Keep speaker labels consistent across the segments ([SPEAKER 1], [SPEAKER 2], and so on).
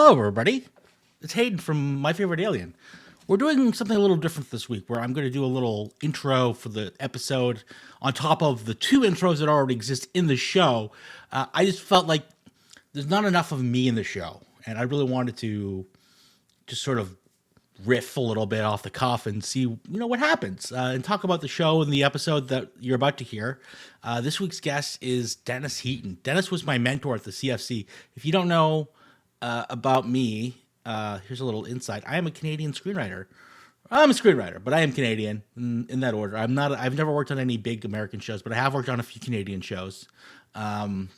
[SPEAKER 1] Hello, everybody. It's Hayden from My Favorite Alien. We're doing something a little different this week where I'm going to do a little intro for the episode on top of the two intros that already exist in the show. I just felt like there's not enough of me in the show, and I really wanted to just sort of riff a little bit off the cuff and see what happens and talk about the show and the episode that you're about to hear. This week's guest is Dennis Heaton. Dennis was my mentor at the CFC. If you don't know about me, here's a little insight. I am a Canadian screenwriter. I'm a screenwriter, but I am Canadian in that order. I've never worked on any big American shows, but I have worked on a few Canadian shows. And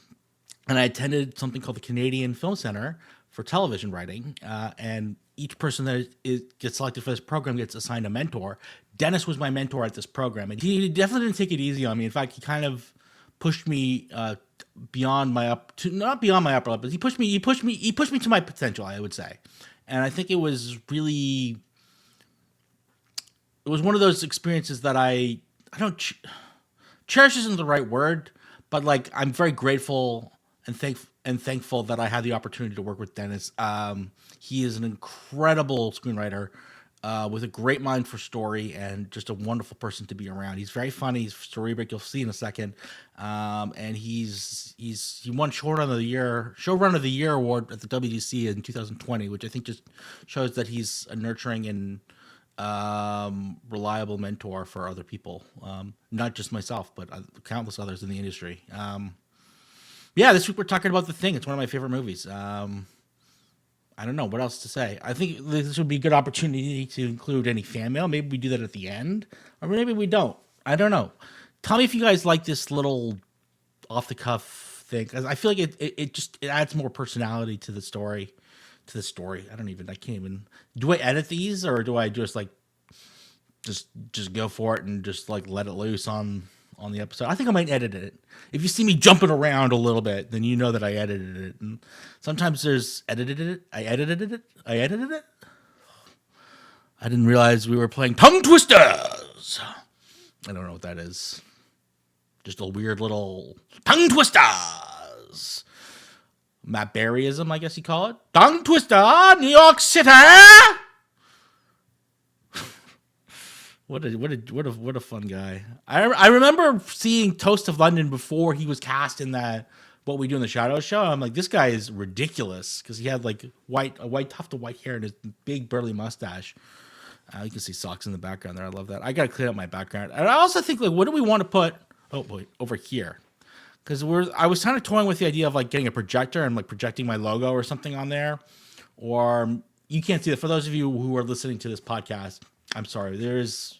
[SPEAKER 1] I attended something called the Canadian Film Center for television writing, and each person that gets selected for this program gets assigned a mentor. Dennis was my mentor at this program, and he definitely didn't take it easy on me. In fact, he kind of pushed me beyond my not beyond my upper level, but he pushed me to my potential, I would say. And I think it was one of those experiences that I don't cherish isn't the right word, but like I'm very grateful and thankful that I had the opportunity to work with Dennis. He is an incredible screenwriter with a great mind for story and just a wonderful person to be around. He's very funny. He's cerebric. You'll see in a second. And he won Showrunner of the Year award at the WGC in 2020, which I think just shows that he's a nurturing and reliable mentor for other people, not just myself, but countless others in the industry. This week we're talking about The Thing. It's one of my favorite movies. I don't know what else to say. I think this would be a good opportunity to include any fan mail. Maybe we do that at the end, or maybe we don't. I don't know. Tell me if you guys like this little off-the-cuff thing, because I feel like it adds more personality to the story. I can't even. Do I edit these, or do I just go for it and just like let it loose on the episode? I think I might edit it. If you see me jumping around a little bit, then you know that I edited it. And sometimes there's I edited it. I didn't realize we were playing Tongue Twisters. I don't know what that is. Just a weird little tongue twisters. Matt Berryism, I guess you call it. Tongue twister, New York City. What a fun guy. I remember seeing Toast of London before he was cast in that What We Do in the Shadows show. I'm like, this guy is ridiculous because he had like a white tuft of white hair and his big burly mustache. You can see socks in the background there. I love that. I gotta clean up my background. And I also think like, what do we want to put? Oh boy, over here. Because I was kind of toying with the idea of like getting a projector and like projecting my logo or something on there. Or you can't see it. For those of you who are listening to this podcast, I'm sorry. There's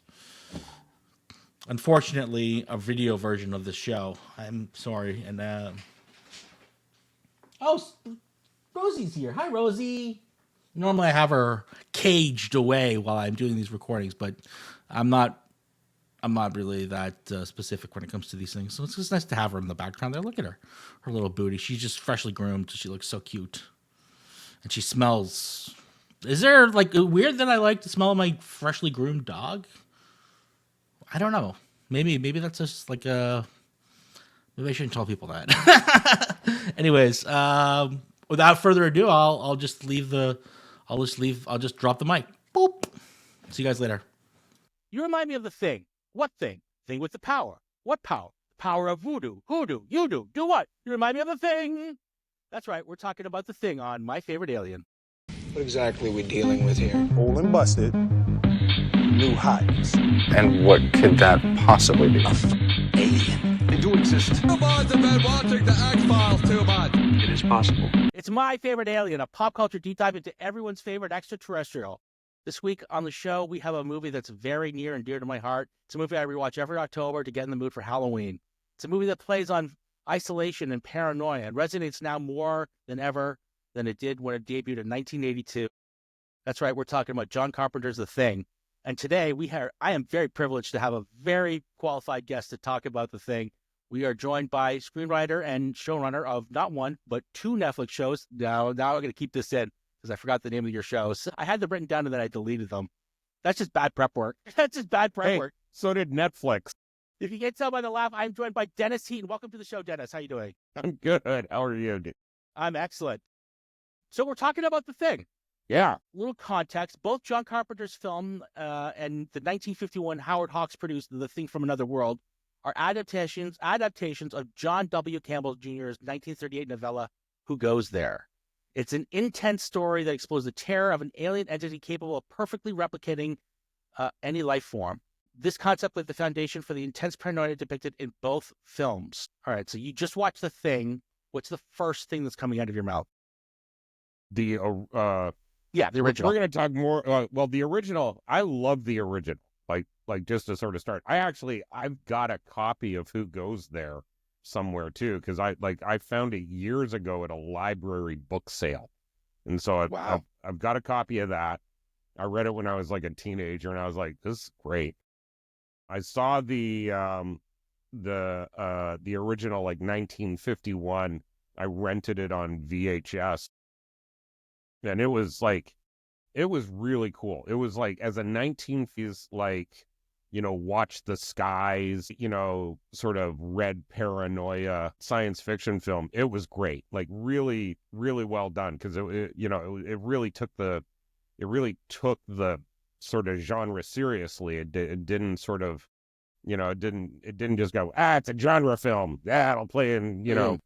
[SPEAKER 1] unfortunately a video version of the show. I'm sorry. And Rosie's here. Hi, Rosie. Normally I have her caged away while I'm doing these recordings, but I'm not really that specific when it comes to these things. So it's just nice to have her in the background there. Look at her little booty. She's just freshly groomed. She looks so cute, and she smells. Is there like weird that I like the smell of my freshly groomed dog? I don't know. Maybe that's just like maybe I shouldn't tell people that. Anyways, without further ado, I'll just drop the mic. Boop. See you guys later.
[SPEAKER 2] You remind me of The Thing. What thing? Thing with the power. What power? Power of voodoo. Hoodoo. You do. Do what? You remind me of The Thing. That's right. We're talking about The Thing on My Favorite Alien.
[SPEAKER 3] What exactly are we dealing with here?
[SPEAKER 4] Old and busted. New hotness.
[SPEAKER 5] And what could that possibly be?
[SPEAKER 3] Alien.
[SPEAKER 6] They do exist. You boys have been watching the X-Files too much.
[SPEAKER 5] It is possible.
[SPEAKER 2] It's My Favorite Alien, a pop culture deep dive into everyone's favorite extraterrestrial. This week on the show, we have a movie that's very near and dear to my heart. It's a movie I rewatch every October to get in the mood for Halloween. It's a movie that plays on isolation and paranoia and resonates now more than ever than it did when it debuted in 1982. That's right, we're talking about John Carpenter's The Thing. And today, I am very privileged to have a very qualified guest to talk about The Thing. We are joined by screenwriter and showrunner of not one, but two Netflix shows. Now I'm going to keep this in, because I forgot the name of your shows. I had them written down and then I deleted them. That's just bad prep work. Work.
[SPEAKER 4] So did Netflix.
[SPEAKER 2] If you can't tell by the laugh, I'm joined by Dennis Heaton. Welcome to the show, Dennis. How you doing?
[SPEAKER 4] I'm good. How are you?
[SPEAKER 2] I'm excellent. So we're talking about The Thing.
[SPEAKER 4] Yeah.
[SPEAKER 2] Little context: both John Carpenter's film and the 1951 Howard Hawks produced The Thing from Another World are adaptations of John W. Campbell Jr.'s 1938 novella Who Goes There. It's an intense story that explores the terror of an alien entity capable of perfectly replicating any life form. This concept laid the foundation for the intense paranoia depicted in both films. All right, so you just watched The Thing. What's the first thing that's coming out of your mouth?
[SPEAKER 4] The
[SPEAKER 2] The original.
[SPEAKER 4] We're going to talk more. Well, the original. I love the original. Like just to sort of start. I've got a copy of Who Goes There somewhere too, because I found it years ago at a library book sale, and so I've got a copy of that. I read it when I was like a teenager, and I was like, this is great. I saw the original, like 1951. I rented it on VHS, and it was really cool. It was like, as a 1950s, like, Watch the Skies, sort of red paranoia science fiction film. It was great, like really, really well done, because it really took the sort of genre seriously. It didn't sort of, it didn't just go, it's a genre film. Yeah, it'll play in, kind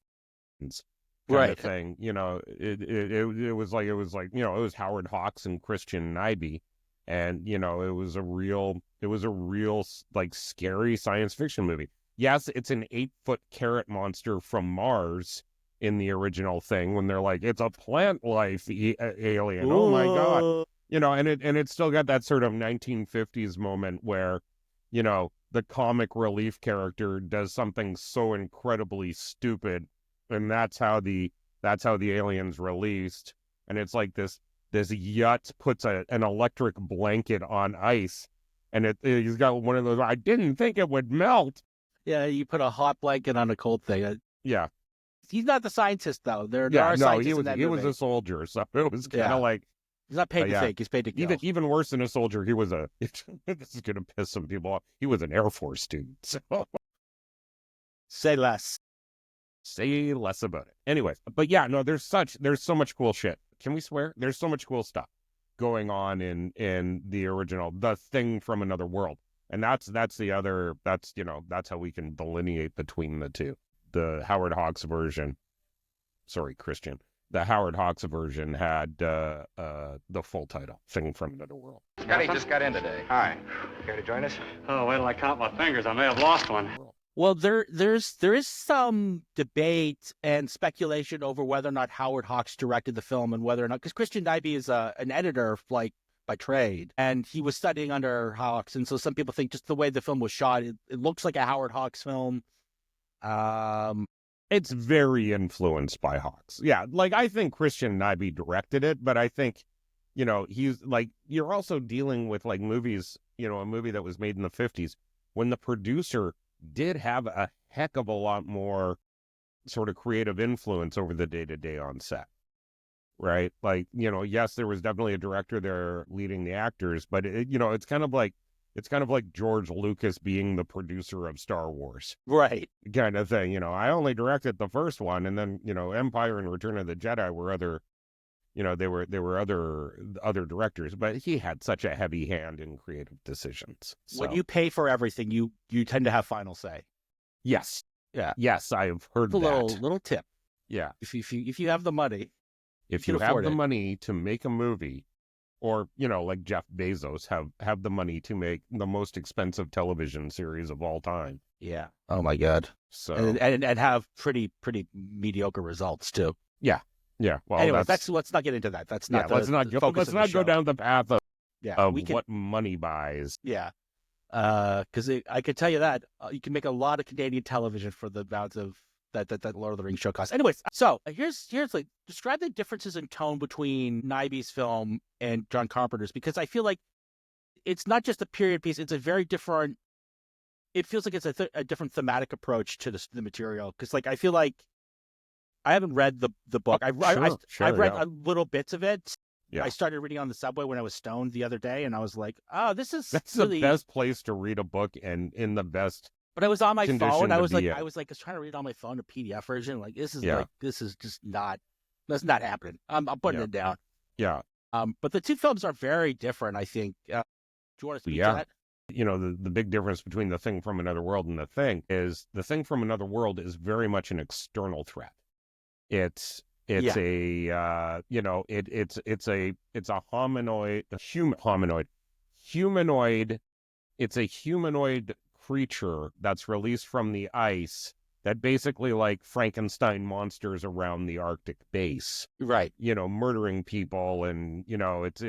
[SPEAKER 4] of thing. It was like, it was Howard Hawks and Christian Nyby, and it was a real like scary science fiction movie. Yes, it's an 8-foot carrot monster from Mars in the original Thing, when they're like, it's a plant life alien. Ooh. Oh my God. And it still got that sort of 1950s moment where, the comic relief character does something so incredibly stupid, and that's how the alien's released. And it's like this yacht puts an electric blanket on ice, and he's got one of those, I didn't think it would melt.
[SPEAKER 2] Yeah, you put a hot blanket on a cold thing.
[SPEAKER 4] Yeah.
[SPEAKER 2] He's not the scientist, though. There are
[SPEAKER 4] no,
[SPEAKER 2] scientists
[SPEAKER 4] he was
[SPEAKER 2] in that
[SPEAKER 4] he
[SPEAKER 2] movie.
[SPEAKER 4] was a soldier, so it was kind of like,
[SPEAKER 2] he's not paid to think. He's paid to kill.
[SPEAKER 4] Even worse than a soldier, he was this is going to piss some people off. He was an Air Force student. So
[SPEAKER 2] say less.
[SPEAKER 4] Say less about it. Anyways, but yeah, no, there's so much cool shit. Can we swear? There's so much cool stuff going on in the original, The Thing from Another World. And that's how we can delineate between the two. The Howard Hawks version, the Howard Hawks version had the full title, Thing from Another World.
[SPEAKER 7] Scotty just got in today. Hi. Care to join us?
[SPEAKER 8] Oh, wait till I count my fingers. I may have lost one.
[SPEAKER 2] Well, there is some debate and speculation over whether or not Howard Hawks directed the film, and whether or not, because Christian Nyby is an editor, like, by trade, and he was studying under Hawks, and so some people think just the way the film was shot, it looks like a Howard Hawks film.
[SPEAKER 4] It's very influenced by Hawks. Yeah, like, I think Christian Nyby directed it, but I think, he's like, you're also dealing with, like, movies, a movie that was made in the 50s, when the producer did have a heck of a lot more sort of creative influence over the day-to-day on set, right? Like, yes, there was definitely a director there leading the actors, but it's kind of like George Lucas being the producer of Star Wars,
[SPEAKER 2] right?
[SPEAKER 4] Kind of thing. I only directed the first one, and then Empire and Return of the Jedi were other, they were other directors, but he had such a heavy hand in creative decisions. So.
[SPEAKER 2] When you pay for everything, you tend to have final say.
[SPEAKER 4] Yes.
[SPEAKER 2] Yeah.
[SPEAKER 4] Yes, I've heard that.
[SPEAKER 2] Little tip.
[SPEAKER 4] Yeah.
[SPEAKER 2] If you have the money,
[SPEAKER 4] if you have the money to make a movie, or like Jeff Bezos have the money to make the most expensive television series of all time.
[SPEAKER 2] Yeah. Oh my God.
[SPEAKER 4] So
[SPEAKER 2] and have pretty mediocre results too.
[SPEAKER 4] Yeah. Yeah. Well,
[SPEAKER 2] anyway, let's not get into that. That's not.
[SPEAKER 4] Yeah, let's not go down the path of what money buys.
[SPEAKER 2] Yeah. Because I could tell you that you can make a lot of Canadian television for the amount of that Lord of the Rings show costs. Anyways, so here's like, describe the differences in tone between Nyby's film and John Carpenter's, because I feel like it's not just a period piece; it's a very different. It feels like it's a different thematic approach to the material, because like I feel like I haven't read the book. I've read little bits of it. Yeah. I started reading on the subway when I was stoned the other day, and I was like, "Oh, that's really...
[SPEAKER 4] the best place to read a book, and in the best."
[SPEAKER 2] But I was on my phone. I was trying to read it on my phone, a PDF version. Like, this is just not That's not happening. I'm putting it down.
[SPEAKER 4] Yeah.
[SPEAKER 2] But the two films are very different, I think. Do you want to speak to that?
[SPEAKER 4] You know, the big difference between The Thing from Another World and The Thing is The Thing from Another World is very much an external threat. It's a it's a humanoid. It's a humanoid creature that's released from the ice that basically like Frankenstein monsters around the Arctic base.
[SPEAKER 2] Right.
[SPEAKER 4] You know, murdering people, and you know, it's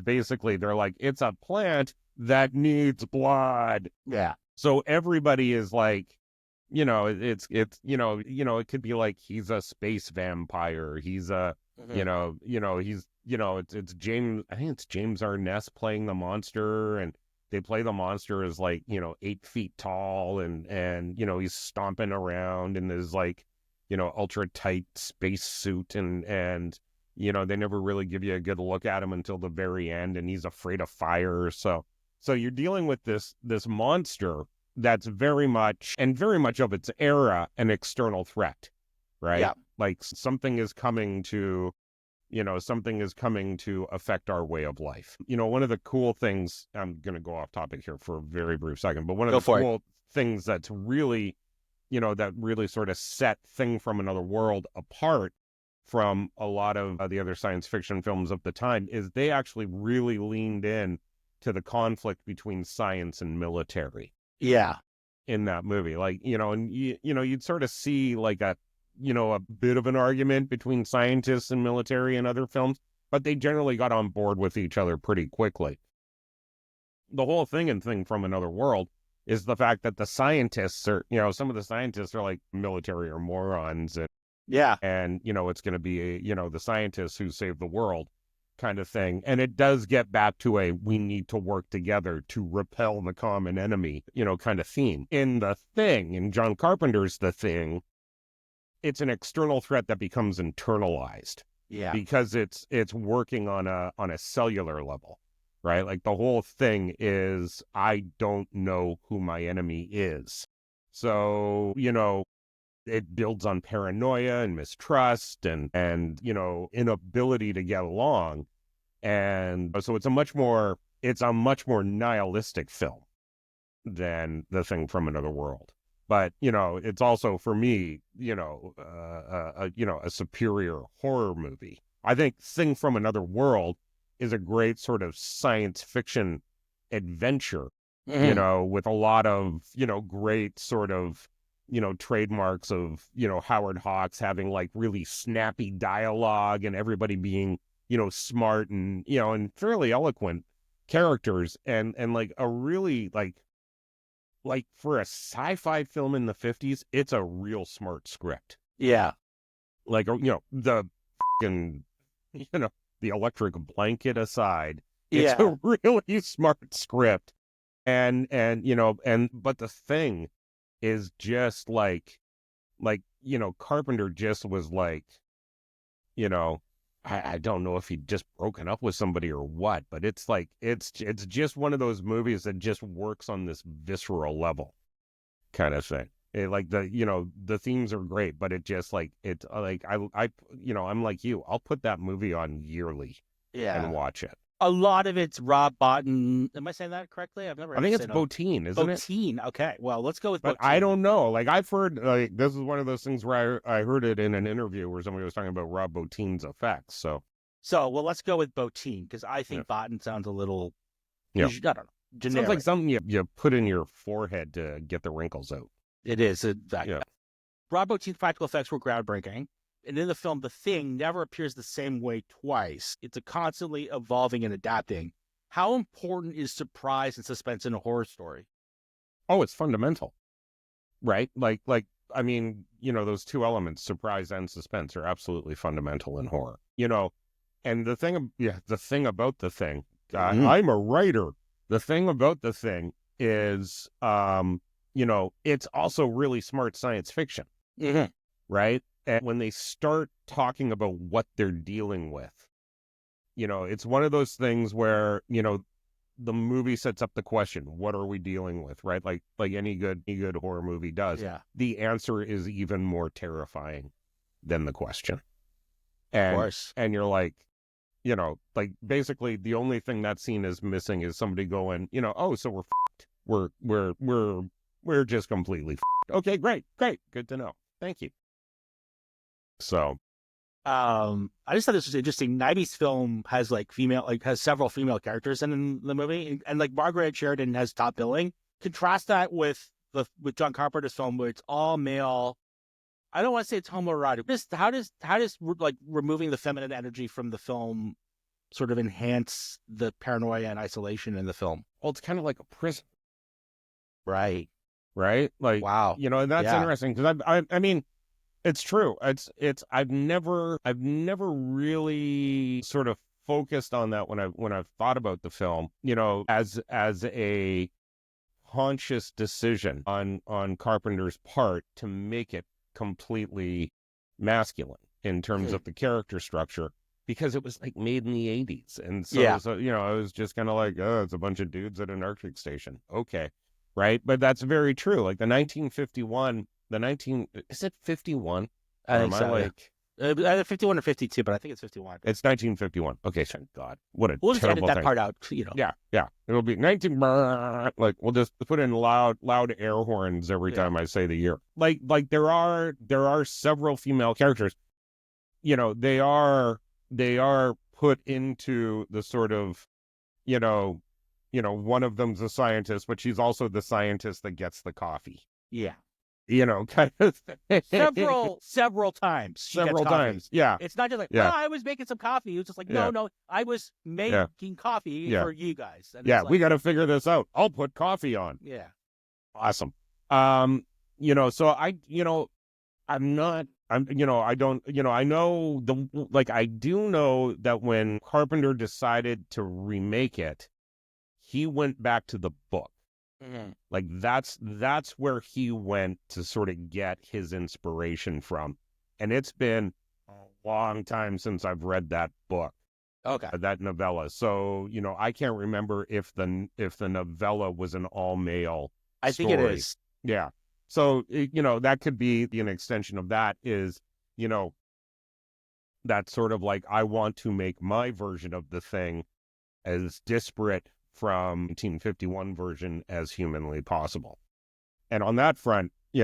[SPEAKER 4] basically they're like, it's a plant that needs blood.
[SPEAKER 2] Yeah.
[SPEAKER 4] So everybody is like, you know, it's it could be like he's a space vampire. He's a it's James. I think it's James Arness playing the monster, and they play the monster as like 8 feet tall, and he's stomping around in this like ultra tight space suit, and they never really give you a good look at him until the very end, and he's afraid of fire. So you're dealing with this monster that's very much of its era an external threat, right?
[SPEAKER 2] Yeah.
[SPEAKER 4] Like something is coming to affect our way of life. One of the cool things, I'm going to go off topic here for a very brief second, but one of the cool things that's really, that really sort of set Thing from Another World apart from a lot of the other science fiction films of the time is they actually really leaned in to the conflict between science and military.
[SPEAKER 2] Yeah.
[SPEAKER 4] In that movie, like, and you'd sort of see like a bit of an argument between scientists and military in other films, but they generally got on board with each other pretty quickly. The whole thing in Thing from Another World is the fact that the scientists are, some of the scientists are like, military are morons, and it's going to be the scientists who save the world kind of thing. And it does get back to a we need to work together to repel the common enemy, kind of theme. In The Thing, in John Carpenter's The Thing, it's an external threat that becomes internalized.
[SPEAKER 2] Yeah.
[SPEAKER 4] Because it's working on a cellular level, right? Like the whole thing is, I don't know who my enemy is. So, it builds on paranoia and mistrust and inability to get along. And so it's a much more nihilistic film than The Thing from Another World. But, it's also, for me, a superior horror movie. I think Thing from Another World is a great sort of science fiction adventure, with a lot of, great sort of, trademarks of, Howard Hawks having like really snappy dialogue and everybody being, smart and, and fairly eloquent characters, and like a really like for a sci-fi film in the 50s, it's a real smart script.
[SPEAKER 2] Yeah.
[SPEAKER 4] Like, the fucking, the electric blanket aside, it's a really smart script. And but The Thing is just like, Carpenter just was like, I don't know if he'd just broken up with somebody or what, but it's like, it's just one of those movies that just works on this visceral level kind of thing. Like the themes are great, but it just like, it's like, I'm like you, I'll put that movie on yearly and watch it.
[SPEAKER 2] A lot of it's Rob Bottin. Am I saying that correctly?
[SPEAKER 4] I think it's Bottin, isn't it?
[SPEAKER 2] Bottin. Okay. Well, let's go with Bottin.
[SPEAKER 4] But I don't know. Like, I've heard, like, this is one of those things where I heard it in an interview where somebody was talking about Rob Bottin's effects. So
[SPEAKER 2] well, let's go with Bottin, because I think Bottin sounds a little, I don't know, generic.
[SPEAKER 4] Sounds like something you put in your forehead to get the wrinkles out.
[SPEAKER 2] It is, exactly. Yeah. Rob Bottin's practical effects were groundbreaking. And in the film, The Thing never appears the same way twice. It's a constantly evolving and adapting. How important is surprise and suspense in a horror story?
[SPEAKER 4] Oh, it's fundamental, right? Like, I mean, those two elements, surprise and suspense, are absolutely fundamental in horror. And the thing about The Thing, I'm a writer. The thing about The Thing is, it's also really smart science fiction, right? And when they start talking about what they're dealing with, it's one of those things where, the movie sets up the question, what are we dealing with, right? Like any good horror movie does.
[SPEAKER 2] Yeah.
[SPEAKER 4] The answer is even more terrifying than the question. And,
[SPEAKER 2] Of course.
[SPEAKER 4] and you're like, like basically the only thing that scene is missing is somebody going, oh, so we're f***ed. We're just completely f***ed. Okay, great. Good to know. Thank you. So,
[SPEAKER 2] I just thought this was interesting. Nibby's film has has several female characters in the movie, and like Margaret Sheridan has top billing. Contrast that with John Carpenter's film, where it's all male. I don't want to say it's homoerotic. Just how does like removing the feminine energy from the film sort of enhance the paranoia and isolation in the film?
[SPEAKER 4] well, it's kind of like a prison,
[SPEAKER 2] Right.
[SPEAKER 4] right? Like,
[SPEAKER 2] Wow.
[SPEAKER 4] and that's
[SPEAKER 2] Yeah.
[SPEAKER 4] interesting because I mean, it's true. I've never really sort of focused on that when I've thought about the film, as a conscious decision on Carpenter's part to make it completely masculine in terms of the character structure, because it was like made in the 80s. And so,
[SPEAKER 2] Yeah.
[SPEAKER 4] I was just kind of like, oh, it's a bunch of dudes at an Arctic station. Okay. Right. But that's very true. Like the 1951, is it 51?
[SPEAKER 2] I think
[SPEAKER 4] Or am
[SPEAKER 2] so.
[SPEAKER 4] like,
[SPEAKER 2] Either 51 or 52, but I think it's 51.
[SPEAKER 4] it's 1951. Okay. Thank God. What a
[SPEAKER 2] We'll just edit
[SPEAKER 4] terrible
[SPEAKER 2] that
[SPEAKER 4] thing.
[SPEAKER 2] part out.
[SPEAKER 4] Yeah. It'll be 19. Like we'll just put in loud air horns every time I say the year. Like there are several female characters. They are put into the sort of, one of them's a scientist, but she's also the scientist that gets the coffee.
[SPEAKER 2] Yeah.
[SPEAKER 4] Kind of thing.
[SPEAKER 2] Several times. She
[SPEAKER 4] Several
[SPEAKER 2] gets coffee.
[SPEAKER 4] times. Yeah.
[SPEAKER 2] It's not just like,
[SPEAKER 4] Yeah.
[SPEAKER 2] oh, I was making some coffee. It was just like,
[SPEAKER 4] Yeah.
[SPEAKER 2] no, I was making coffee
[SPEAKER 4] Yeah.
[SPEAKER 2] for you guys. And
[SPEAKER 4] Yeah.
[SPEAKER 2] it's
[SPEAKER 4] We
[SPEAKER 2] like,
[SPEAKER 4] got to figure this out. I'll put coffee on.
[SPEAKER 2] Yeah.
[SPEAKER 4] Awesome. So I'm not, I don't, I know I do know that when Carpenter decided to remake it, he went back to the book.
[SPEAKER 2] Mm-hmm.
[SPEAKER 4] Like that's where he went to sort of get his inspiration from. And it's been a long time since I've read that book,
[SPEAKER 2] Okay.
[SPEAKER 4] that novella. So, I can't remember if the novella was an all male
[SPEAKER 2] I think it
[SPEAKER 4] story.
[SPEAKER 2] is.
[SPEAKER 4] Yeah. So, that could be an extension of that is, that sort of like, I want to make my version of the thing as disparate from 1951 version as humanly possible. And on that front, he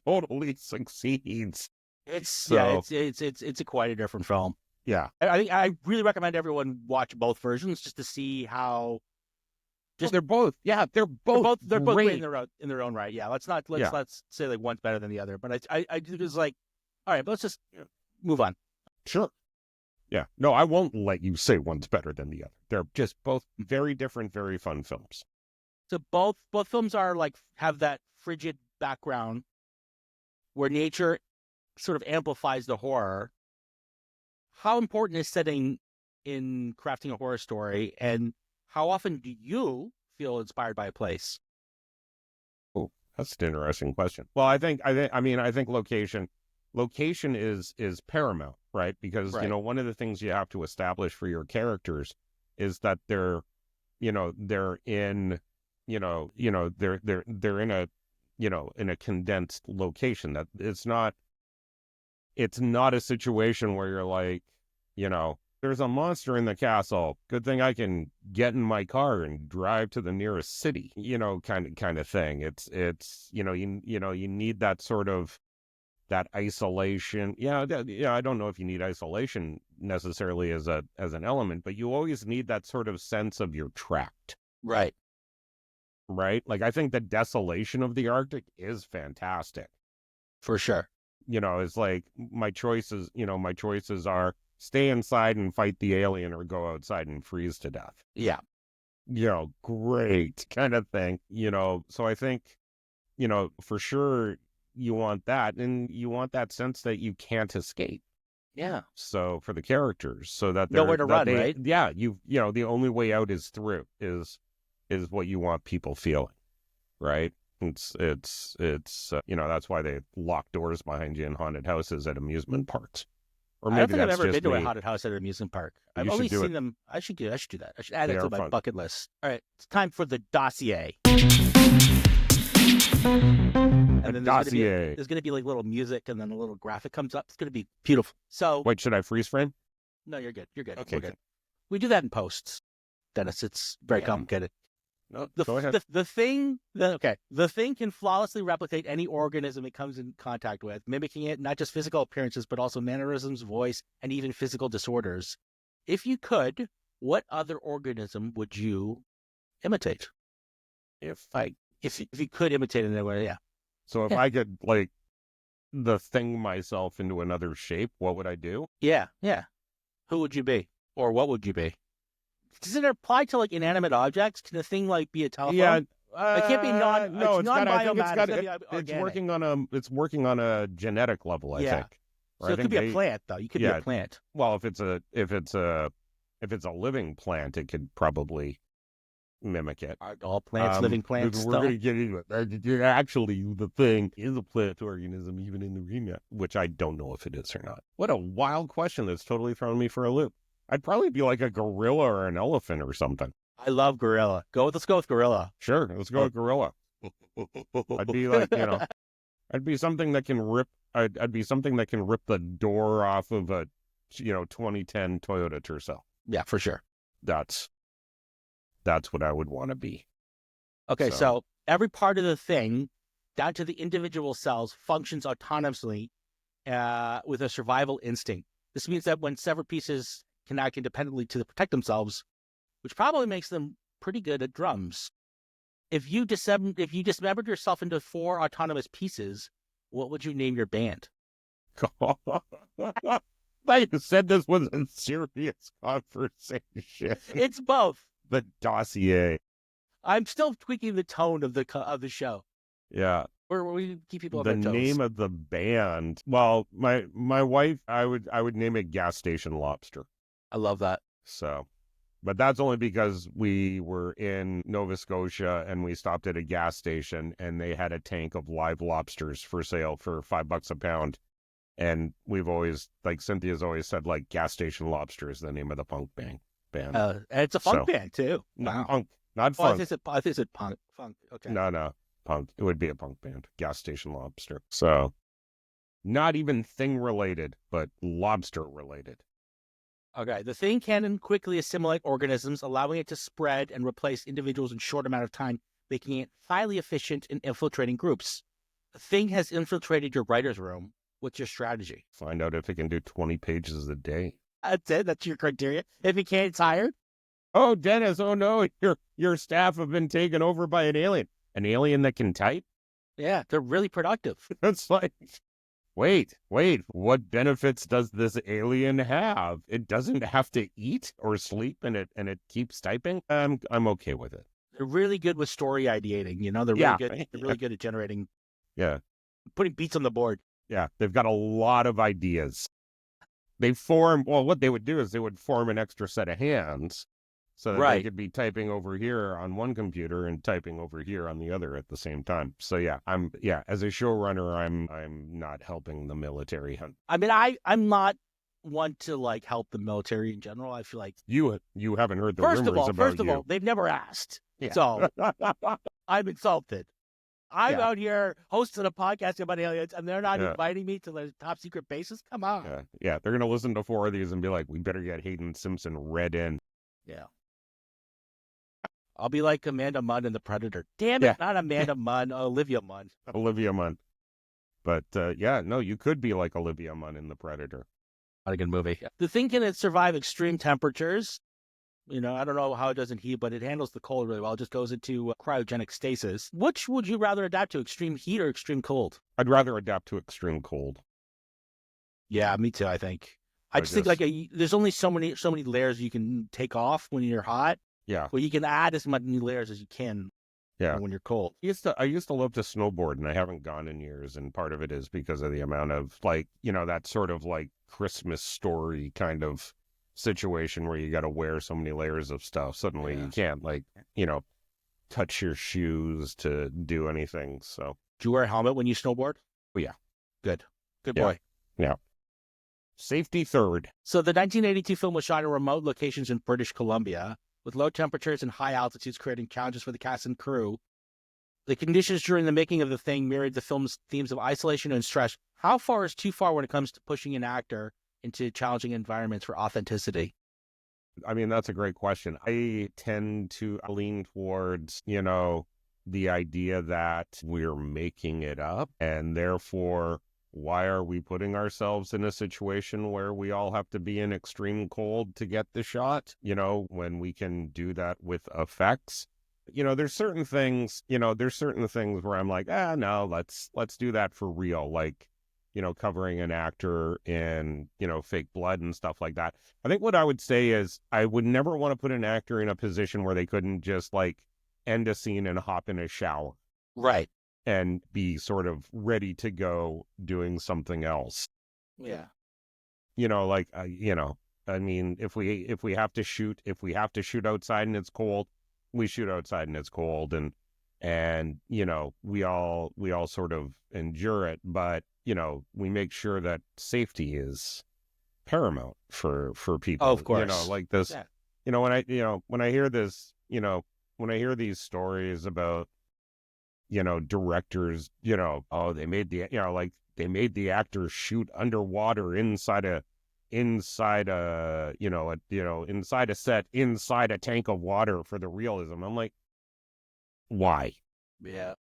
[SPEAKER 4] totally succeeds.
[SPEAKER 2] It's quite a different film.
[SPEAKER 4] Yeah.
[SPEAKER 2] I really recommend everyone watch both versions just to see how.
[SPEAKER 4] They're both
[SPEAKER 2] They're both great
[SPEAKER 4] great.
[SPEAKER 2] in their own right. Yeah. Let's say like one's better than the other. But I was like, all right, but let's just move on.
[SPEAKER 4] Sure. Yeah. No, I won't let you say one's better than the other. They're just both very different, very fun films.
[SPEAKER 2] So both films are like have that frigid background where nature sort of amplifies the horror. How important is setting in crafting a horror story, and how often do you feel inspired by a place?
[SPEAKER 4] Oh, that's an interesting question. Well, I think location is paramount, right? Because
[SPEAKER 2] Right.
[SPEAKER 4] One of the things you have to establish for your characters is that they're in they're in a in a condensed location. That it's not a situation where you're like, there's a monster in the castle. Good thing I can get in my car and drive to the nearest city, kind of thing. It's you need that sort of that isolation. Yeah. I don't know if you need isolation necessarily as an element, but you always need that sort of sense of you're trapped.
[SPEAKER 2] Right.
[SPEAKER 4] Right. Like I think the desolation of the Arctic is fantastic.
[SPEAKER 2] For sure.
[SPEAKER 4] It's like my choices are stay inside and fight the alien or go outside and freeze to death.
[SPEAKER 2] Yeah.
[SPEAKER 4] Great kind of thing. So I think, for sure you want that, and you want that sense that you can't escape.
[SPEAKER 2] Yeah.
[SPEAKER 4] So for the characters, so that
[SPEAKER 2] Nowhere to run, right?
[SPEAKER 4] Yeah. The only way out is through is what you want people feeling. Right. It's that's why they lock doors behind you in haunted houses at amusement parks. Or maybe
[SPEAKER 2] I don't think I've
[SPEAKER 4] that's
[SPEAKER 2] ever
[SPEAKER 4] just
[SPEAKER 2] been to a
[SPEAKER 4] me.
[SPEAKER 2] haunted house at an amusement park. I've
[SPEAKER 4] You should
[SPEAKER 2] only
[SPEAKER 4] do
[SPEAKER 2] seen
[SPEAKER 4] it.
[SPEAKER 2] them. I should do that. I should add
[SPEAKER 4] They
[SPEAKER 2] it to
[SPEAKER 4] are
[SPEAKER 2] my
[SPEAKER 4] fun.
[SPEAKER 2] bucket list. All right. It's time for the dossier. And then
[SPEAKER 4] dossier.
[SPEAKER 2] there's going to be like little music, and then a little graphic comes up. It's going to be beautiful. So
[SPEAKER 4] Wait, should I freeze frame?
[SPEAKER 2] no, you're good. You're good.
[SPEAKER 4] Okay,
[SPEAKER 2] We're good. We do that in posts, Dennis. It's very complicated.
[SPEAKER 4] No, go ahead.
[SPEAKER 2] The thing can flawlessly replicate any organism it comes in contact with, mimicking it not just physical appearances, but also mannerisms, voice, and even physical disorders. If you could, what other organism would you imitate?
[SPEAKER 4] If
[SPEAKER 2] you could imitate it in a way, yeah.
[SPEAKER 4] So if I could like the thing myself into another shape, what would I do?
[SPEAKER 2] Yeah. Who would you be? Or what would you be? Does it apply to like inanimate objects? Can the thing like be a telephone?
[SPEAKER 4] Yeah.
[SPEAKER 2] It can't be
[SPEAKER 4] no, it's got. I think
[SPEAKER 2] it's
[SPEAKER 4] it's working on a genetic level. I think.
[SPEAKER 2] So it could be a plant, though. You could be a plant.
[SPEAKER 4] Well, if it's a living plant, it could probably mimic it.
[SPEAKER 2] Are all plants living plants?
[SPEAKER 4] We're going to get into it. Actually, the thing is a plant organism, even in the arena, which I don't know if it is or not. What a wild question that's totally thrown me for a loop. I'd probably be like a gorilla or an elephant or something.
[SPEAKER 2] I love gorilla. Let's go with gorilla.
[SPEAKER 4] Sure, let's go with gorilla. I'd be like, I'd be something that can rip. I'd be something that can rip the door off of a, 2010 Toyota Tercel.
[SPEAKER 2] Yeah, for sure.
[SPEAKER 4] That's what I would want to be.
[SPEAKER 2] Okay, so every part of the thing, down to the individual cells, functions autonomously with a survival instinct. This means that when severed pieces can act independently to protect themselves, which probably makes them pretty good at drums. If you dismembered yourself into 4 autonomous pieces, what would you name your band?
[SPEAKER 4] You said this was a serious conversation.
[SPEAKER 2] It's both.
[SPEAKER 4] The dossier.
[SPEAKER 2] I'm still tweaking the tone of the show.
[SPEAKER 4] Yeah.
[SPEAKER 2] Where we keep people on
[SPEAKER 4] the
[SPEAKER 2] their toes.
[SPEAKER 4] name of the band. Well, my wife, I would name it Gas Station Lobster.
[SPEAKER 2] I love that.
[SPEAKER 4] So, but that's only because we were in Nova Scotia and we stopped at a gas station and they had a tank of live lobsters for sale for $5 a pound. And we've always, like Cynthia's always said, like Gas Station Lobster is the name of the punk band.
[SPEAKER 2] And it's a funk band too.
[SPEAKER 4] Wow. Punk, not funk.
[SPEAKER 2] I think it's punk. Funk. Okay.
[SPEAKER 4] No, punk. It would be a punk band. Gas Station Lobster. So, not even thing related, but lobster related.
[SPEAKER 2] Okay, the thing can quickly assimilate organisms, allowing it to spread and replace individuals in short amount of time, making it highly efficient in infiltrating groups. The thing has infiltrated your writer's room. What's your strategy?
[SPEAKER 4] Find out if it can do 20 pages a day.
[SPEAKER 2] That's it? That's your criteria? If it can't, it's hired?
[SPEAKER 4] Oh, Dennis, oh no, your staff have been taken over by an alien. An alien that can type?
[SPEAKER 2] Yeah, they're really productive.
[SPEAKER 4] It's like... Wait, what benefits does this alien have? It doesn't have to eat or sleep and it keeps typing? I'm okay with it.
[SPEAKER 2] They're really good with story ideating, They're really good. They're really good at generating putting beats on the board.
[SPEAKER 4] Yeah, they've got a lot of ideas. What they would do is they would form an extra set of hands so that they could be typing over here on one computer and typing over here on the other at the same time. So as a showrunner, I'm not helping the military hunt.
[SPEAKER 2] I mean, I'm not one to like help the military in general. I feel like
[SPEAKER 4] you haven't heard the rumors about you.
[SPEAKER 2] First of all, they've never asked. Yeah. So I'm insulted. I'm out here hosting a podcast about aliens, and they're not inviting me to the top secret bases? Come on.
[SPEAKER 4] Yeah. They're going to listen to 4 of these and be like, we better get Hayden Simpson read in.
[SPEAKER 2] Yeah. I'll be like Amanda Munn in The Predator. Damn it, not Amanda Munn, Olivia Munn.
[SPEAKER 4] Olivia Munn. But, you could be like Olivia Munn in The Predator.
[SPEAKER 2] Not a good movie. The thing can survive extreme temperatures. I don't know how it doesn't heat, but it handles the cold really well. It just goes into cryogenic stasis. Which would you rather adapt to, extreme heat or extreme cold?
[SPEAKER 4] I'd rather adapt to extreme cold.
[SPEAKER 2] Yeah, me too, I think. I just think there's only so many layers you can take off when you're hot.
[SPEAKER 4] Yeah.
[SPEAKER 2] Well, you can add as many layers as you can when you're cold.
[SPEAKER 4] I used to love to snowboard, and I haven't gone in years, and part of it is because of the amount of, that sort of, Christmas story kind of situation where you got to wear so many layers of stuff. Suddenly you can't, touch your shoes to do anything, so.
[SPEAKER 2] Do you wear a helmet when you snowboard?
[SPEAKER 4] Oh, yeah.
[SPEAKER 2] Good boy.
[SPEAKER 4] Yeah. Safety third.
[SPEAKER 2] So the 1982 film was shot in remote locations in British Columbia, with low temperatures and high altitudes creating challenges for the cast and crew. The conditions during the making of The Thing mirrored the film's themes of isolation and stress. How far is too far when it comes to pushing an actor into challenging environments for authenticity?
[SPEAKER 4] I mean, that's a great question. I tend to lean towards, the idea that we're making it up, and therefore, why are we putting ourselves in a situation where we all have to be in extreme cold to get the shot, when we can do that with effects? There's certain things where I'm like, no, let's do that for real. Like, covering an actor in, fake blood and stuff like that. I think what I would say is I would never want to put an actor in a position where they couldn't just like end a scene and hop in a shower.
[SPEAKER 2] Right.
[SPEAKER 4] And be sort of ready to go doing something else.
[SPEAKER 2] Yeah.
[SPEAKER 4] I mean, if we have to shoot outside and it's cold, we shoot outside and it's cold, and we all sort of endure it, but we make sure that safety is paramount for people.
[SPEAKER 2] Oh, of course.
[SPEAKER 4] Like this. Yeah. When I hear this, when I hear these stories about directors, they made the actors shoot underwater inside a set, inside a tank of water for the realism. I'm like, why?
[SPEAKER 2] Yeah.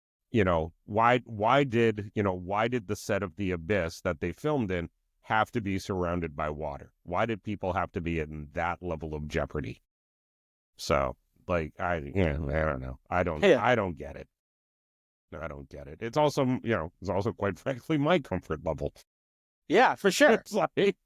[SPEAKER 4] Why did the set of The Abyss that they filmed in have to be surrounded by water? Why did people have to be in that level of jeopardy? So, like, I don't know. I don't get it. I don't get it. It's also, quite frankly my comfort level.
[SPEAKER 2] Yeah, for sure.
[SPEAKER 4] It's like,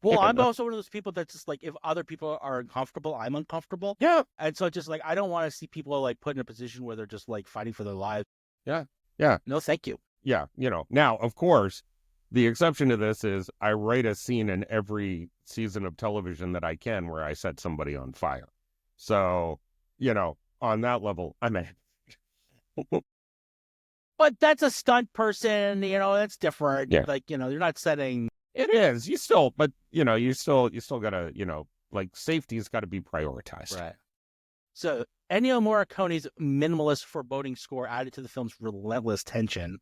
[SPEAKER 2] well, I'm also one of those people that's just like, if other people are uncomfortable, I'm uncomfortable.
[SPEAKER 4] Yeah.
[SPEAKER 2] And so just like, I don't want to see people like put in a position where they're just like fighting for their lives.
[SPEAKER 4] Yeah. Yeah.
[SPEAKER 2] No, thank you.
[SPEAKER 4] Yeah. Now, of course, the exception to this is I write a scene in every season of television that I can where I set somebody on fire. So, on that level, I'm a...
[SPEAKER 2] But that's a stunt person, that's different.
[SPEAKER 4] Yeah.
[SPEAKER 2] Like, you're not setting...
[SPEAKER 4] It is. You still gotta, like, safety's got to be prioritized.
[SPEAKER 2] Right. So, Ennio Morricone's minimalist foreboding score added to the film's relentless tension.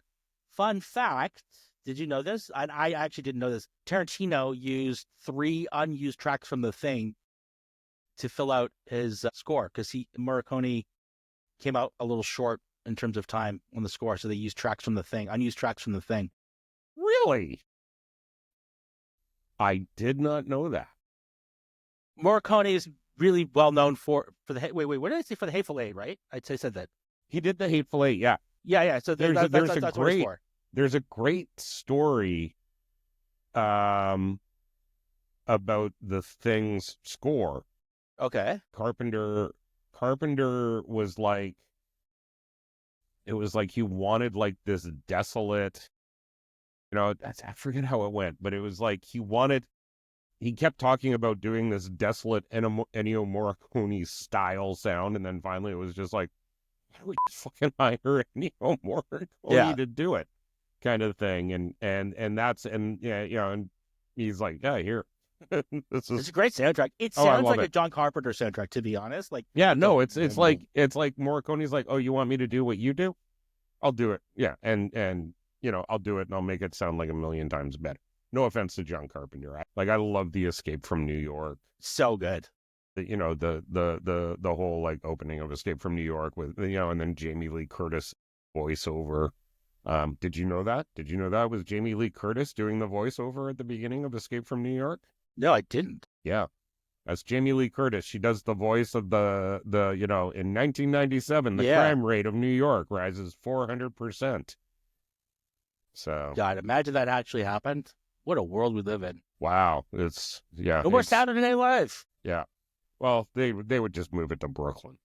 [SPEAKER 2] Fun fact, did you know this? I actually didn't know this. Tarantino used 3 unused tracks from The Thing to fill out his score, because Morricone came out a little short in terms of time on the score, so they used tracks from The Thing, unused tracks from The Thing.
[SPEAKER 4] Really? I did not know that.
[SPEAKER 2] Morricone is really well known for the what did I say, for The Hateful Eight, right? I said that.
[SPEAKER 4] He did The Hateful Eight, yeah.
[SPEAKER 2] Yeah. So that's what it's for.
[SPEAKER 4] There's a great story about The Thing's score.
[SPEAKER 2] Okay.
[SPEAKER 4] Carpenter was like, it was like he wanted like this desolate, I forget how it went, but it was like he kept talking about doing this desolate Ennio Morricone style sound, and then finally it was just like, why don't we just fucking hire Ennio Morricone to do it, kind of thing, and he's like, yeah, here. It's a great
[SPEAKER 2] soundtrack. It sounds like a John Carpenter soundtrack, to be honest. Like,
[SPEAKER 4] yeah, no, it's like Morricone's like, oh, you want me to do what you do? I'll do it. Yeah, and I'll do it, and I'll make it sound like a million times better. No offense to John Carpenter. I love The Escape from New York.
[SPEAKER 2] So good.
[SPEAKER 4] The whole like opening of Escape from New York with and then Jamie Lee Curtis voiceover. Did you know that? Did you know that was Jamie Lee Curtis doing the voiceover at the beginning of Escape from New York?
[SPEAKER 2] No, I didn't.
[SPEAKER 4] Yeah. That's Jamie Lee Curtis. She does the voice of the in 1997, the crime rate of New York rises 400%. So,
[SPEAKER 2] God, imagine that actually happened. What a world we live in.
[SPEAKER 4] Wow. It's, yeah.
[SPEAKER 2] No more Saturday Night Live.
[SPEAKER 4] Yeah. Well, they would just move it to Brooklyn.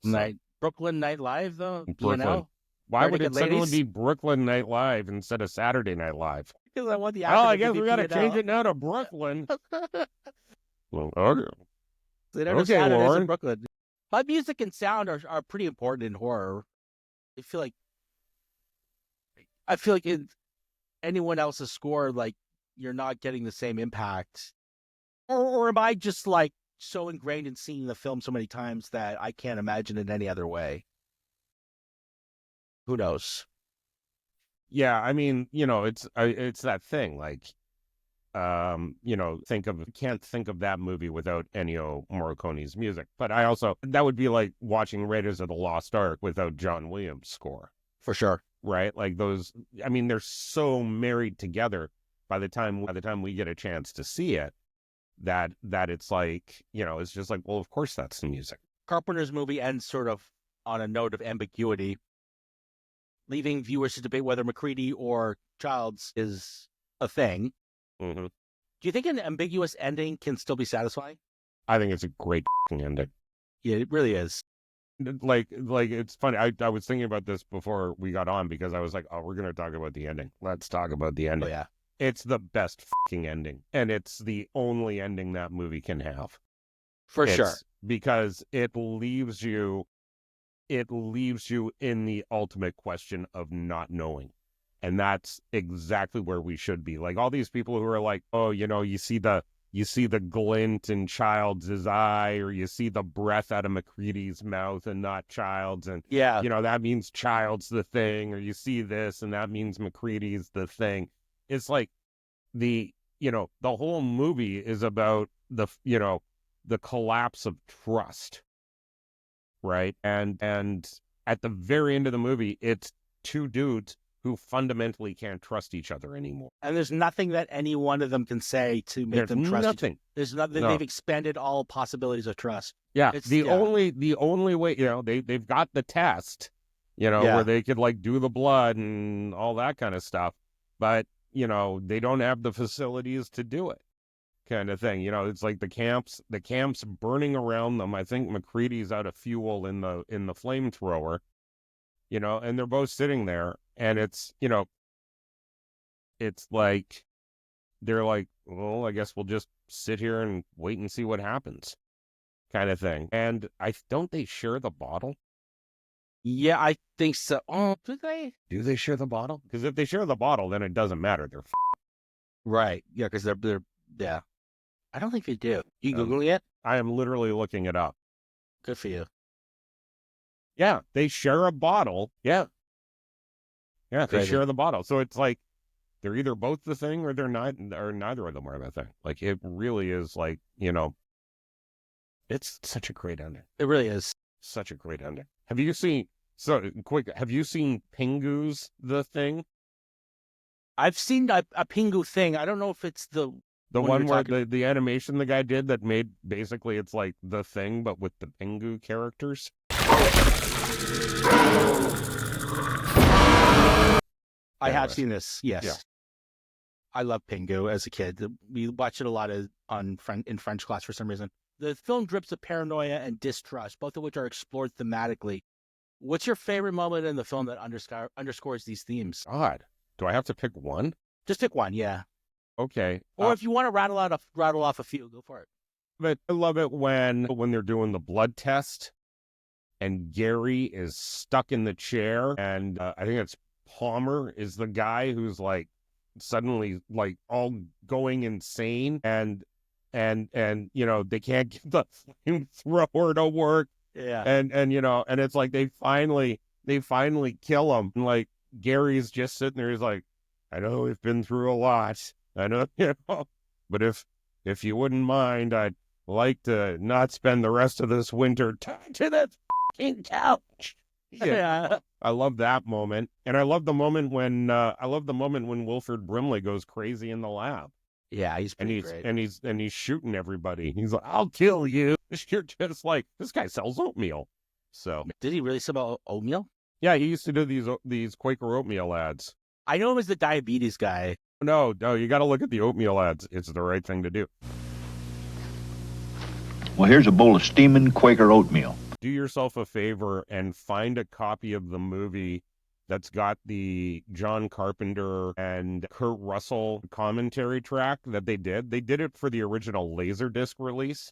[SPEAKER 2] So. Brooklyn Night Live, though?
[SPEAKER 4] Brooklyn. Why would it suddenly be Brooklyn Night Live instead of Saturday Night Live?
[SPEAKER 2] Because I want the
[SPEAKER 4] I guess we got to change it now to Brooklyn. Well, okay.
[SPEAKER 2] Okay,
[SPEAKER 4] Lauren.
[SPEAKER 2] Brooklyn. But music and sound are pretty important in horror. I feel like in anyone else's score, like, you're not getting the same impact. Or am I just like so ingrained in seeing the film so many times that I can't imagine it any other way? Who knows?
[SPEAKER 4] Yeah, I mean, it's that thing, like, can't think of that movie without Ennio Morricone's music. But that would be like watching Raiders of the Lost Ark without John Williams' score,
[SPEAKER 2] For sure.
[SPEAKER 4] right? Like those, I mean, they're so married together by the time we get a chance to see it, that it's like, it's just like, well, of course that's the music.
[SPEAKER 2] Carpenter's movie ends sort of on a note of ambiguity, leaving viewers to debate whether MacReady or Childs is a thing.
[SPEAKER 4] Mm-hmm.
[SPEAKER 2] Do you think an ambiguous ending can still be satisfying?
[SPEAKER 4] I think it's a great ending.
[SPEAKER 2] Yeah, it really is.
[SPEAKER 4] Like it's funny. I was thinking about this before we got on, because I was like, oh, we're going to talk about the ending. Let's talk about the ending.
[SPEAKER 2] Oh, yeah.
[SPEAKER 4] It's the best ending, and it's the only ending that movie can have.
[SPEAKER 2] For sure.
[SPEAKER 4] Because it leaves you in the ultimate question of not knowing. And that's exactly where we should be. Like all these people who are like, oh, you see the glint in Childs' eye, or you see the breath out of MacReady's mouth and not Childs. And,
[SPEAKER 2] yeah,
[SPEAKER 4] that means Childs the thing, or you see this and that means MacReady's the thing. It's like the whole movie is about the collapse of trust. Right. And at the very end of the movie, it's two dudes who fundamentally can't trust each other anymore. And
[SPEAKER 2] there's nothing that any one of them can say to make them trust
[SPEAKER 4] nothing.
[SPEAKER 2] There's nothing. No. They've expended all possibilities of trust.
[SPEAKER 4] Yeah. The only way, they've got the test, where they could like do the blood and all that kind of stuff. But, they don't have the facilities to do it, kind of thing. It's like the camps burning around them. I think MacReady's out of fuel in the flamethrower, and they're both sitting there, and it's like they're like, well, I guess we'll just sit here and wait and see what happens, kind of thing. And don't they share the bottle?
[SPEAKER 2] Yeah, I think so. Oh, do they?
[SPEAKER 4] Do they share the bottle? Because if they share the bottle, then it doesn't matter. They're
[SPEAKER 2] right. Yeah, because they're yeah. I don't think they do. You Googling it?
[SPEAKER 4] I am literally looking it up.
[SPEAKER 2] Good for you.
[SPEAKER 4] Yeah, they share a bottle. Yeah. Yeah,
[SPEAKER 2] Crazy.
[SPEAKER 4] They share the bottle. So it's like they're either both the thing or they're not, or neither of them are the thing. Like it really is like, it's such a great ending.
[SPEAKER 2] It really is.
[SPEAKER 4] Such a great ending. Have you seen Pingu's The Thing?
[SPEAKER 2] I've seen a Pingu thing. I don't know if it's the
[SPEAKER 4] one where the animation the guy did that made basically it's like The Thing, but with the Pingu characters.
[SPEAKER 2] I have seen this. Yes.
[SPEAKER 4] Yeah.
[SPEAKER 2] I love Pingu as a kid. We watched it a lot in French class for some reason. The film drips of paranoia and distrust, both of which are explored thematically. What's your favorite moment in the film that underscores these themes?
[SPEAKER 4] God, do I have to pick one?
[SPEAKER 2] Just pick one, yeah.
[SPEAKER 4] Okay.
[SPEAKER 2] Or if you want to rattle off a few, go for it.
[SPEAKER 4] But I love it when they're doing the blood test, and Gary is stuck in the chair, and I think it's Palmer is the guy who's like suddenly like all going insane, and they can't get the flamethrower to work.
[SPEAKER 2] Yeah.
[SPEAKER 4] And it's like they finally kill him. And like Gary's just sitting there, he's like, I know we've been through a lot. I know, but if you wouldn't mind, I'd like to not spend the rest of this winter tied to that fucking couch. Yeah. I love that moment. And I love the moment when Wilford Brimley goes crazy in the lab.
[SPEAKER 2] Yeah, he's pretty great.
[SPEAKER 4] And he's shooting everybody. He's like, I'll kill you. You're just like, this guy sells oatmeal. So
[SPEAKER 2] did he really sell oatmeal?
[SPEAKER 4] Yeah, he used to do these Quaker oatmeal ads.
[SPEAKER 2] I know him as the diabetes guy.
[SPEAKER 4] No, you got to look at the oatmeal ads. It's the right thing to do.
[SPEAKER 9] Well, here's a bowl of steaming Quaker oatmeal.
[SPEAKER 4] Do yourself a favor and find a copy of the movie that's got the John Carpenter and Kurt Russell commentary track that they did. They did it for the original Laserdisc release.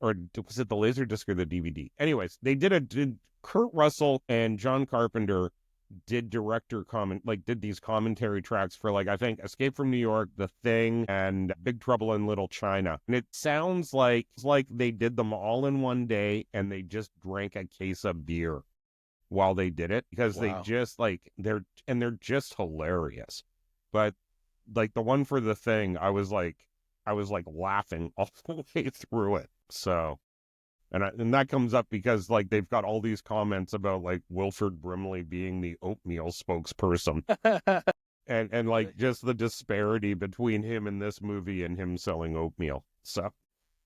[SPEAKER 4] Or was it the Laserdisc or the DVD? Anyways, they did Kurt Russell and John Carpenter did did these commentary tracks for like, I think Escape from New York, The Thing, and Big Trouble in Little China. And it sounds like they did them all in one day and they just drank a case of beer while they did it, because they
[SPEAKER 2] Wow.
[SPEAKER 4] just like they're just hilarious. But like the one for The Thing, I was like laughing all the way through it. So, and that comes up because like they've got all these comments about like Wilford Brimley being the oatmeal spokesperson, and like just the disparity between him in this movie and him selling oatmeal. So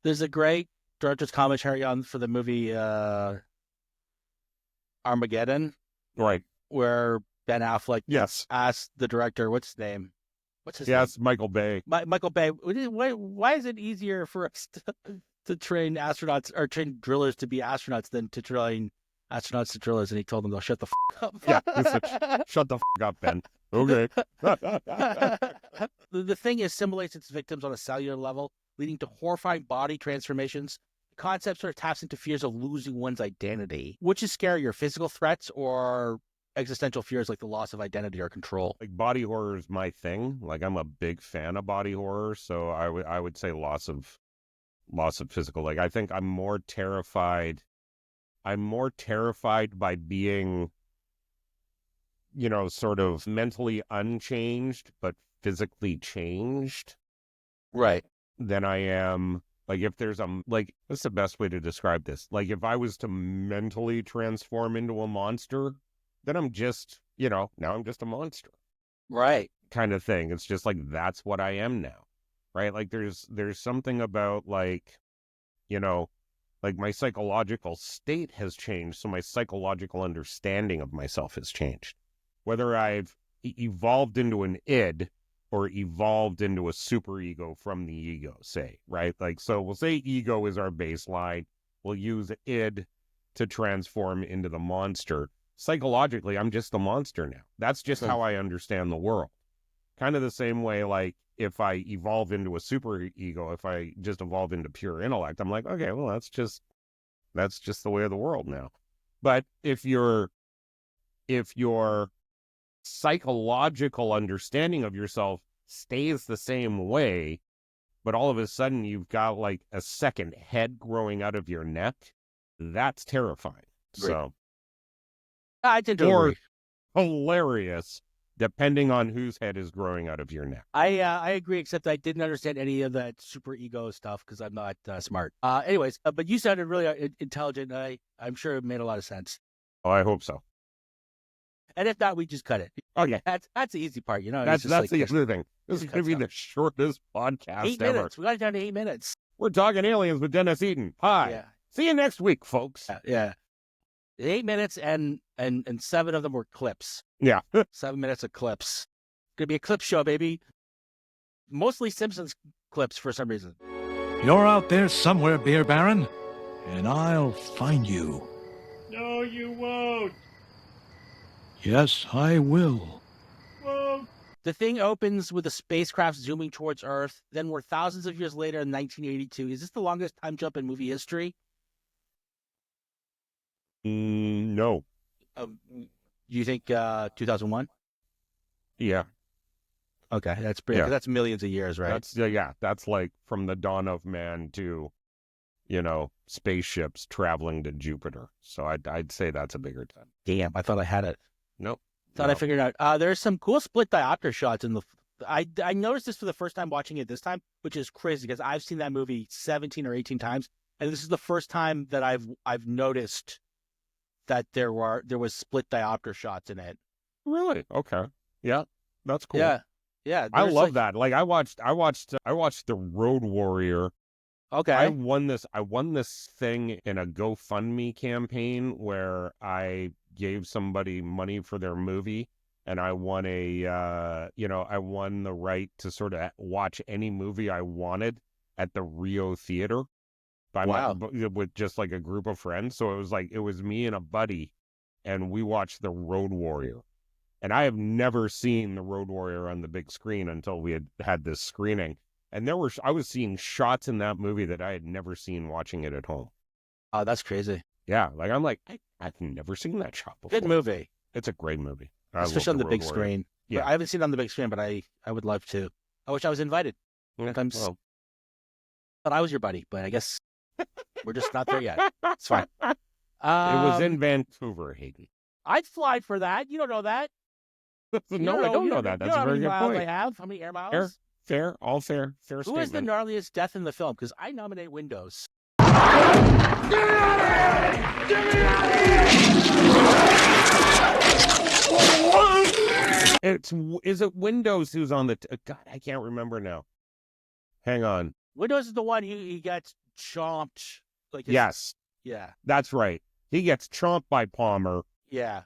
[SPEAKER 2] There's a great director's commentary on for the movie Armageddon,
[SPEAKER 4] right,
[SPEAKER 2] where Ben Affleck
[SPEAKER 4] yes,
[SPEAKER 2] asked the director, what's his name?
[SPEAKER 4] yes, Michael Bay.
[SPEAKER 2] Michael Bay. Why is it easier for us to train astronauts or train drillers to be astronauts than to train astronauts to drillers? And he told them they'll shut the up.
[SPEAKER 4] Yeah, he said, shut the up, Ben. Okay.
[SPEAKER 2] The thing assimilates its victims on a cellular level, leading to horrifying body transformations. The concept sort of taps into fears of losing one's identity. Which is scarier, physical threats or existential fears like the loss of identity or control?
[SPEAKER 4] Like body horror is my thing. Like I'm a big fan of body horror, so I would say loss of physical. Like I think I'm more terrified by being, you know, sort of mentally unchanged but physically changed,
[SPEAKER 2] Right.
[SPEAKER 4] than I am like if there's like, what's the best way to describe this? Like if I was to mentally transform into a monster, then I'm just, you know, now I'm just a monster.
[SPEAKER 2] Right.
[SPEAKER 4] Kind of thing. It's just like that's what I am now. Right? Like there's something about like, you know, like my psychological state has changed, so my psychological understanding of myself has changed. Whether I've evolved into an id or evolved into a superego from the ego, say, right? Like, so we'll say ego is our baseline. We'll use id to transform into the monster. Psychologically, I'm just the monster now. That's just how I understand the world. Kind of the same way, like, if I evolve into a super ego, if I just evolve into pure intellect, I'm like, okay, well, that's just the way of the world now. But if your psychological understanding of yourself stays the same way, but all of a sudden you've got like a second head growing out of your neck, that's terrifying.
[SPEAKER 2] Great.
[SPEAKER 4] So
[SPEAKER 2] I tend to
[SPEAKER 4] or
[SPEAKER 2] agree.
[SPEAKER 4] hilarious, depending on whose head is growing out of your neck.
[SPEAKER 2] I agree, except I didn't understand any of that super ego stuff because I'm not smart. Anyways, but you sounded really intelligent. I'm sure it made a lot of sense.
[SPEAKER 4] Oh, I hope so.
[SPEAKER 2] And if not, we just cut it.
[SPEAKER 4] Okay.
[SPEAKER 2] That's the easy part, you know.
[SPEAKER 4] That's
[SPEAKER 2] It's just
[SPEAKER 4] the
[SPEAKER 2] like,
[SPEAKER 4] other thing. This is
[SPEAKER 2] just
[SPEAKER 4] going to be
[SPEAKER 2] cut
[SPEAKER 4] the shortest podcast
[SPEAKER 2] 8
[SPEAKER 4] ever.
[SPEAKER 2] minutes. We got it down to 8 minutes.
[SPEAKER 4] We're talking aliens with Dennis Heaton. Hi.
[SPEAKER 2] Yeah.
[SPEAKER 4] See you next week, folks.
[SPEAKER 2] Yeah. 8 minutes and 7 of them were clips.
[SPEAKER 4] Yeah.
[SPEAKER 2] 7 minutes of clips. Gonna be a clip show, baby. Mostly Simpsons clips for some reason.
[SPEAKER 10] You're out there somewhere, Beer Baron, and I'll find you.
[SPEAKER 8] No, you won't.
[SPEAKER 10] Yes, I will.
[SPEAKER 8] Won't.
[SPEAKER 2] The Thing opens with a spacecraft zooming towards Earth. Then we're thousands of years later in 1982. Is this the longest time jump in movie history?
[SPEAKER 4] No.
[SPEAKER 2] Do you think 2001?
[SPEAKER 4] Yeah.
[SPEAKER 2] Okay, that's pretty.
[SPEAKER 4] Yeah.
[SPEAKER 2] That's millions of years, right?
[SPEAKER 4] That's like from the dawn of man to, you know, spaceships traveling to Jupiter. So I'd say that's a bigger time.
[SPEAKER 2] Damn, I thought I had it.
[SPEAKER 4] Nope.
[SPEAKER 2] Thought I figured it out. There's some cool split diopter shots in the. I noticed this for the first time watching it this time, which is crazy because I've seen that movie 17 or 18 times, and this is the first time that I've noticed that there was split diopter shots in it.
[SPEAKER 4] Really? Okay. Yeah, that's cool.
[SPEAKER 2] Yeah.
[SPEAKER 4] I love that. Like I watched The Road Warrior.
[SPEAKER 2] Okay.
[SPEAKER 4] I won this thing in a GoFundMe campaign where I gave somebody money for their movie, and I won I won the right to sort of watch any movie I wanted at the Rio Theater with just like a group of friends. So it was me and a buddy, and we watched The Road Warrior. And I have never seen The Road Warrior on the big screen until we had this screening. And I was seeing shots in that movie that I had never seen watching it at home.
[SPEAKER 2] Oh, that's crazy.
[SPEAKER 4] Yeah, like I'm like, I've never seen that shot before.
[SPEAKER 2] Good movie.
[SPEAKER 4] It's a great movie.
[SPEAKER 2] Especially on the big screen.
[SPEAKER 4] Yeah.
[SPEAKER 2] I haven't seen it on the big screen, but I would love to. I wish I was invited.
[SPEAKER 4] Yeah,
[SPEAKER 2] Sometimes thought I was your buddy, but I guess we're just not there yet. It's fine.
[SPEAKER 4] It was in Vancouver, Hayden.
[SPEAKER 2] I'd fly for that. You don't know that.
[SPEAKER 4] No, I don't know that. That's a very good point.
[SPEAKER 2] I have. How many air miles?
[SPEAKER 4] Fair, all fair
[SPEAKER 2] Who
[SPEAKER 4] statement.
[SPEAKER 2] is the gnarliest death in the film? Because I nominate Windows.
[SPEAKER 4] Is it Windows who's on the God, I can't remember now. Hang on.
[SPEAKER 2] Windows is the one he gets chomped.
[SPEAKER 4] Yes.
[SPEAKER 2] Yeah.
[SPEAKER 4] That's right. He gets chomped by Palmer.
[SPEAKER 2] Yeah.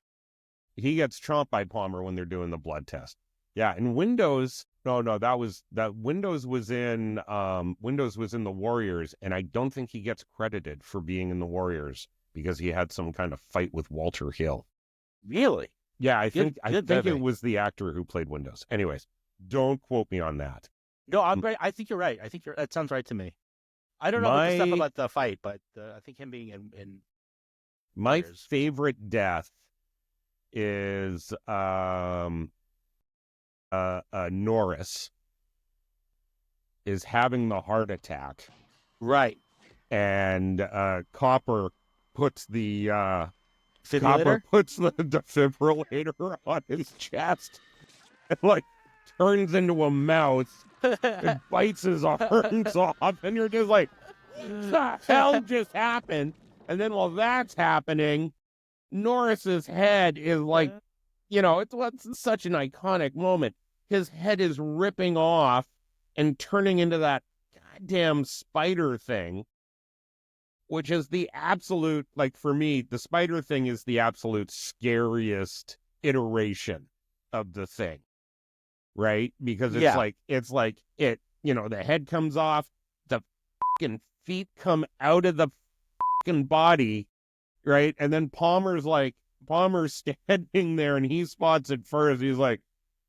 [SPEAKER 4] He gets chomped by Palmer when they're doing the blood test. Yeah, and Windows. No, Windows was in the Warriors, and I don't think he gets credited for being in the Warriors because he had some kind of fight with Walter Hill.
[SPEAKER 2] Really?
[SPEAKER 4] Yeah, I think it was the actor who played Windows. Anyways, don't quote me on that.
[SPEAKER 2] No, I'm great. I think you're right. That sounds right to me. I don't know the stuff about the fight, but I think him being in
[SPEAKER 4] my
[SPEAKER 2] Warriors.
[SPEAKER 4] Favorite death is Norris is having the heart attack.
[SPEAKER 2] Right.
[SPEAKER 4] And Copper puts the defibrillator on his chest and turns into a mouse and bites his arms off, and you're just like, what the hell just happened? And then while that's happening, Norris's head is it's such an iconic moment. His head is ripping off and turning into that goddamn spider thing, which is the absolute, for me, the spider thing is the absolute scariest iteration of the thing, right? Because the head comes off, the fucking feet come out of the fucking body, right? And then Palmer's standing there and he spots it first. He's like,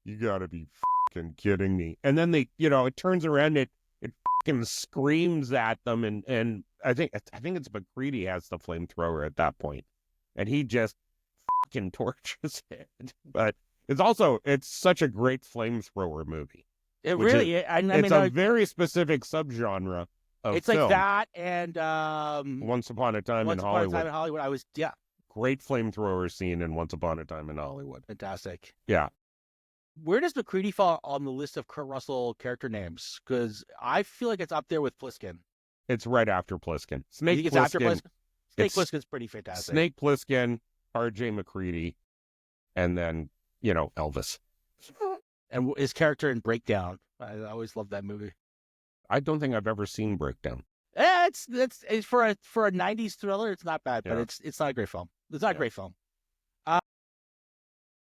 [SPEAKER 4] you gotta be fucking kidding me. And then it turns around, it fucking screams at them, and I think it's McCready has the flamethrower at that point, and he just fucking torches it. But it's such a great flamethrower movie.
[SPEAKER 2] It really is.
[SPEAKER 4] It's a very specific subgenre of
[SPEAKER 2] it's
[SPEAKER 4] film.
[SPEAKER 2] Like that and
[SPEAKER 4] Once Upon a Time in Hollywood. Great flamethrower scene in Once Upon a Time in Hollywood.
[SPEAKER 2] Fantastic.
[SPEAKER 4] Yeah.
[SPEAKER 2] Where does McCready fall on the list of Kurt Russell character names? Because I feel like it's up there with Plissken.
[SPEAKER 4] It's right after Plissken. Snake
[SPEAKER 2] Plissken's pretty fantastic.
[SPEAKER 4] Snake Plissken, R.J. McCready, and then, Elvis.
[SPEAKER 2] And his character in Breakdown. I always loved that movie.
[SPEAKER 4] I don't think I've ever seen Breakdown.
[SPEAKER 2] It's for a 90s thriller, it's not bad, but it's not a great film. It's not a great film.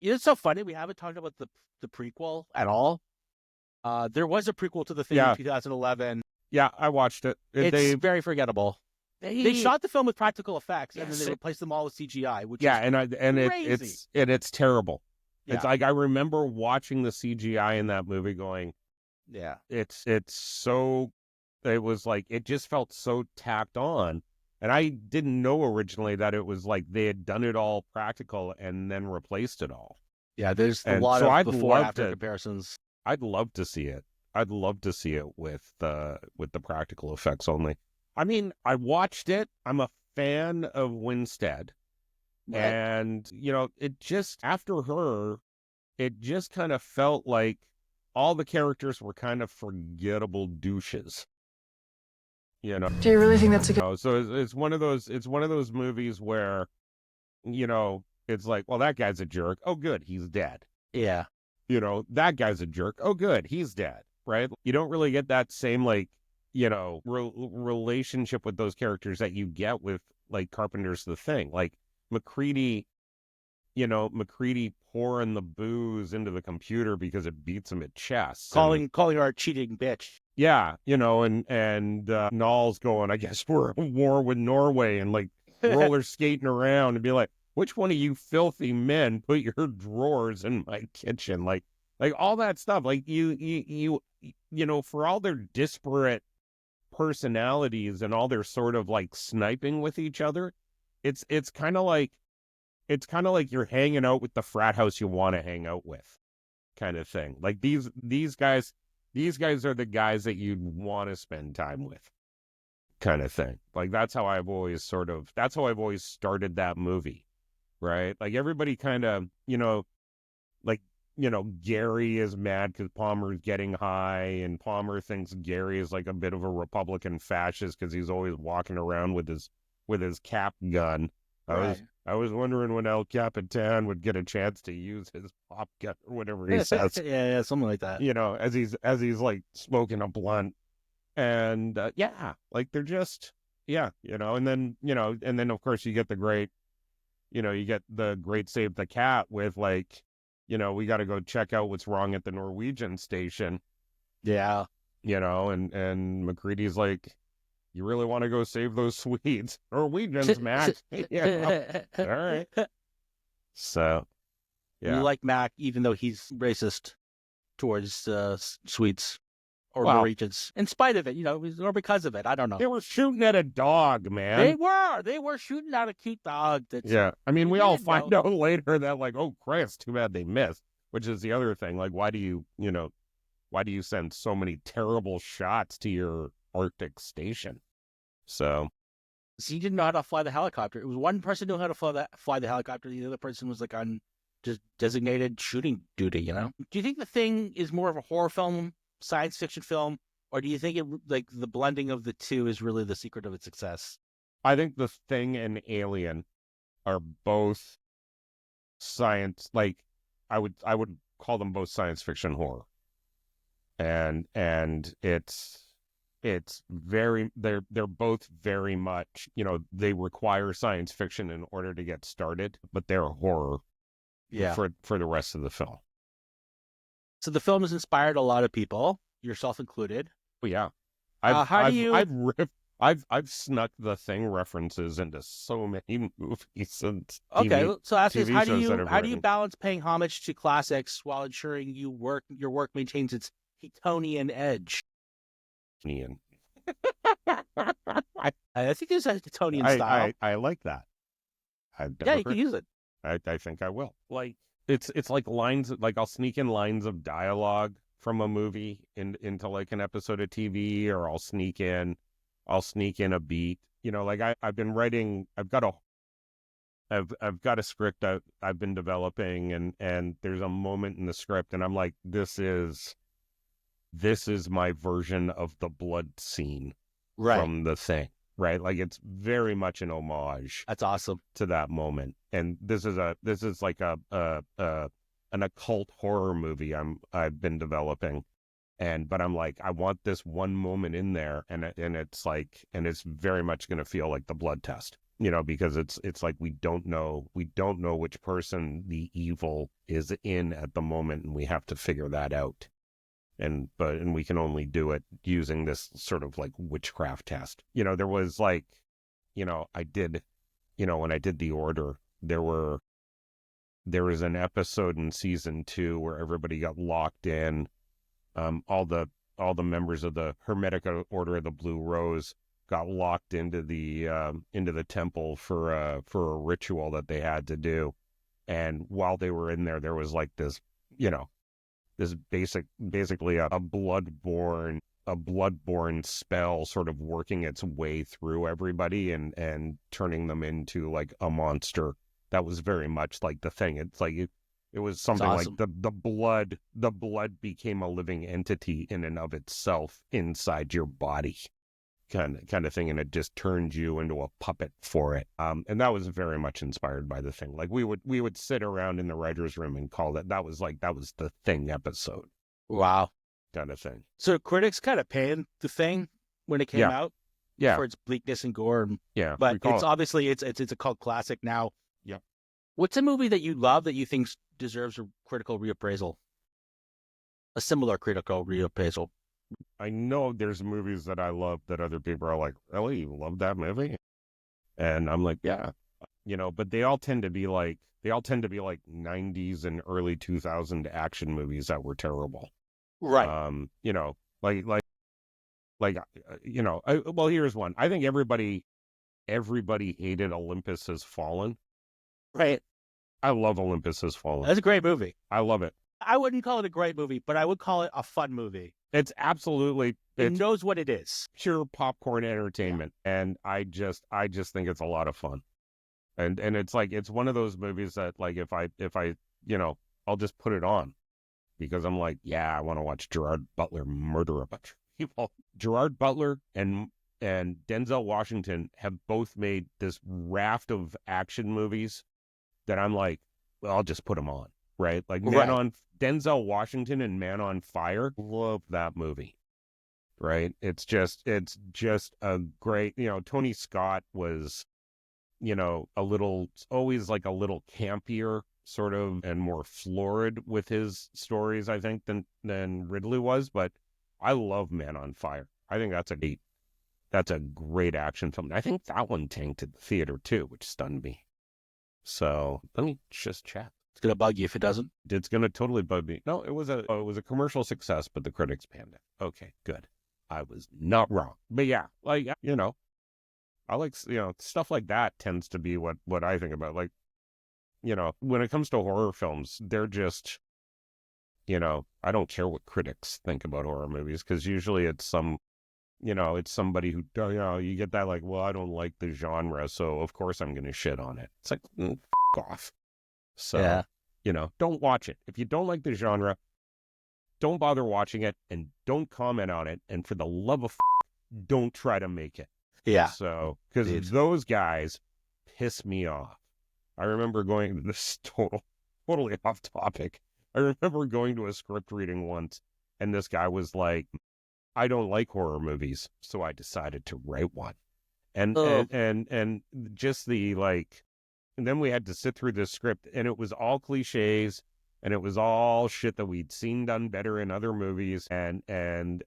[SPEAKER 2] It's so funny. We haven't talked about the prequel at all. There was a prequel to The Thing in 2011.
[SPEAKER 4] Yeah, I watched it.
[SPEAKER 2] It's very forgetable. They shot the film with practical effects, and then they replaced them all with CGI, which is crazy.
[SPEAKER 4] It's terrible.
[SPEAKER 2] Yeah.
[SPEAKER 4] It's I remember watching the CGI in that movie going,
[SPEAKER 2] yeah,
[SPEAKER 4] it just felt so tacked on. And I didn't know originally that it was they had done it all practical and then replaced it all.
[SPEAKER 2] Yeah, there's a lot of before and after comparisons.
[SPEAKER 4] I'd love to see it. I'd love to see it with the practical effects only. I mean, I watched it. I'm a fan of Winstead. Right. And, it just, after her, it just kind of felt like all the characters were kind of forgettable douches.
[SPEAKER 11] Do you really think that's a good?
[SPEAKER 4] So it's one of those movies where, it's like, well, that guy's a jerk. Oh, good, he's dead.
[SPEAKER 2] Yeah.
[SPEAKER 4] That guy's a jerk. Oh, good, he's dead. Right? You don't really get that same relationship with those characters that you get with Carpenter's The Thing. McCready pouring the booze into the computer because it beats him at chess.
[SPEAKER 2] Calling her a cheating bitch.
[SPEAKER 4] Yeah, and Noel's going, I guess we're at war with Norway, and roller skating around and be like, which one of you filthy men put your drawers in my kitchen? Like all that stuff. You for all their disparate personalities and all their sort of sniping with each other, it's kind of like you're hanging out with the frat house you want to hang out with, kind of thing. These guys are the guys that you'd want to spend time with, kind of thing. That's how I've always started that movie. right? Like everybody kind of, like, Gary is mad because Palmer's getting high, and Palmer thinks Gary is like a bit of a Republican fascist because he's always walking around with his cap gun. I was wondering when El Capitan would get a chance to use his pop gun or whatever he says.
[SPEAKER 2] Yeah, something like that.
[SPEAKER 4] As he's like smoking a blunt, and like they're just and then of course you get the great save the cat with like, we got to go check out what's wrong at the Norwegian station.
[SPEAKER 2] Yeah.
[SPEAKER 4] And McCready's like, you really want to go save those Swedes? Norwegians, Mac. Yeah. All right. So, yeah.
[SPEAKER 2] You like Mac, even though he's racist towards Swedes or Norwegians. In spite of it, or because of it. I don't know.
[SPEAKER 4] They were shooting at a dog, man.
[SPEAKER 2] They were shooting at a cute dog.
[SPEAKER 4] I mean, we all find out later that, like, oh, Christ, too bad they missed, which is the other thing. Like, why do you send so many terrible shots to your Arctic station? So
[SPEAKER 2] he didn't know how to fly the helicopter. It was one person knew how to fly the helicopter. The other person was like on just designated shooting duty, Do you think The Thing is more of a horror film, science fiction film, or do you think like the blending of the two is really the secret of its success?
[SPEAKER 4] I think The Thing and Alien are both science, like I would call them both science fiction horror. And it's very, they're both very much, they require science fiction in order to get started, but they're horror for the rest of the film.
[SPEAKER 2] So the film has inspired a lot of people, yourself included.
[SPEAKER 4] Oh, yeah. I've snuck The Thing references into so many movies and TV,
[SPEAKER 2] so ask this: how
[SPEAKER 4] TV
[SPEAKER 2] do you balance paying homage to classics while ensuring your work maintains its Heatonian edge? I think there's a Heatonian style.
[SPEAKER 4] I like that.
[SPEAKER 2] You can use it.
[SPEAKER 4] I think I will. Like it's like lines, like I'll sneak in lines of dialogue from a movie into like an episode of TV, or I'll sneak in a beat. Like I've been writing. I've got a script I've been developing, and there's a moment in the script, and I'm like, this is my version of the blood scene from The Thing, right? Like it's very much an homage.
[SPEAKER 2] That's awesome
[SPEAKER 4] to that moment. And this is like an occult horror movie I've been developing, but I'm like, I want this one moment in there, and it's very much going to feel like the blood test, because it's like we don't know which person the evil is in at the moment, and we have to figure that out. And we can only do it using this sort of like witchcraft test. There was like, I did, when I did The Order, there was an episode in season 2 where everybody got locked in. All the members of the Hermetic Order of the Blue Rose got locked into the temple for a ritual that they had to do. And while they were in there, there was like this, this basically a bloodborne spell sort of working its way through everybody and turning them into like a monster. That was very much like The Thing. It's like it was something awesome. Like the blood became a living entity in and of itself inside your body, kind of thing, and it just turned you into a puppet for it. And that was very much inspired by The Thing. Like we would sit around in the writer's room and call that was The Thing episode.
[SPEAKER 2] Wow.
[SPEAKER 4] Kind of thing.
[SPEAKER 2] So critics kind of panned The Thing when it came out. Yeah. For its bleakness and gore.
[SPEAKER 4] Yeah.
[SPEAKER 2] But it's obviously it's a cult classic now.
[SPEAKER 4] Yeah.
[SPEAKER 2] What's a movie that you love that you think deserves a critical reappraisal? A similar critical reappraisal.
[SPEAKER 4] I know there's movies that I love that other people are like, really? You love that movie? And I'm like, yeah. But they all tend to be like 90s and early 2000 action movies that were terrible.
[SPEAKER 2] Right.
[SPEAKER 4] Well, here's one. I think everybody hated Olympus Has Fallen.
[SPEAKER 2] Right.
[SPEAKER 4] I love Olympus Has Fallen.
[SPEAKER 2] That's a great movie.
[SPEAKER 4] I love it.
[SPEAKER 2] I wouldn't call it a great movie, but I would call it a fun movie.
[SPEAKER 4] It's absolutely.
[SPEAKER 2] It knows what it is.
[SPEAKER 4] Pure popcorn entertainment, and I just think it's a lot of fun. And it's like, it's one of those movies that, like, if I I'll just put it on because I'm like, yeah, I want to watch Gerard Butler murder a bunch of people. Gerard Butler and Denzel Washington have both made this raft of action movies that I'm like, well, I'll just put them on, right? Like Denzel Washington and Man on Fire, love that movie, right? It's just a great, Tony Scott was, always like a little campier sort of and more florid with his stories, I think, than Ridley was. But I love Man on Fire. I think that's a great action film. I think that one tanked at the theater too, which stunned me. So let me just check.
[SPEAKER 2] It's gonna bug you if it doesn't.
[SPEAKER 4] It's gonna totally bug me. No, it was a commercial success, but the critics panned it. Okay, good. I was not wrong. But yeah, like, I like, stuff like that tends to be what I think about. Like, when it comes to horror films, they're just, I don't care what critics think about horror movies, because usually it's it's somebody who, you get that like, well, I don't like the genre, so of course I'm going to shit on it. It's like, f*** off. So, don't watch it. If you don't like the genre, don't bother watching it and don't comment on it. And for the love of don't try to make it.
[SPEAKER 2] Yeah.
[SPEAKER 4] So, because those guys piss me off. I remember going, this totally off topic. I remember going to a script reading once, and this guy was like, I don't like horror movies, so I decided to write one. And just the like, and then we had to sit through this script, and it was all cliches, and it was all shit that we'd seen done better in other movies. And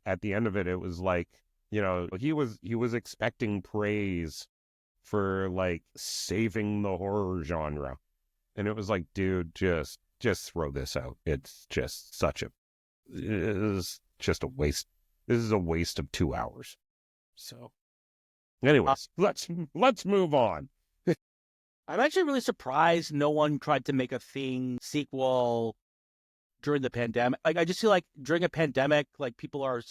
[SPEAKER 4] at the end of it, it was like, he was expecting praise for like saving the horror genre. And it was like, dude, just throw this out. It's just it is just a waste. This is a waste of 2 hours. So anyways, let's move on.
[SPEAKER 2] I'm actually really surprised no one tried to make a Thing sequel during the pandemic. Like, I just feel like during a pandemic, like, people are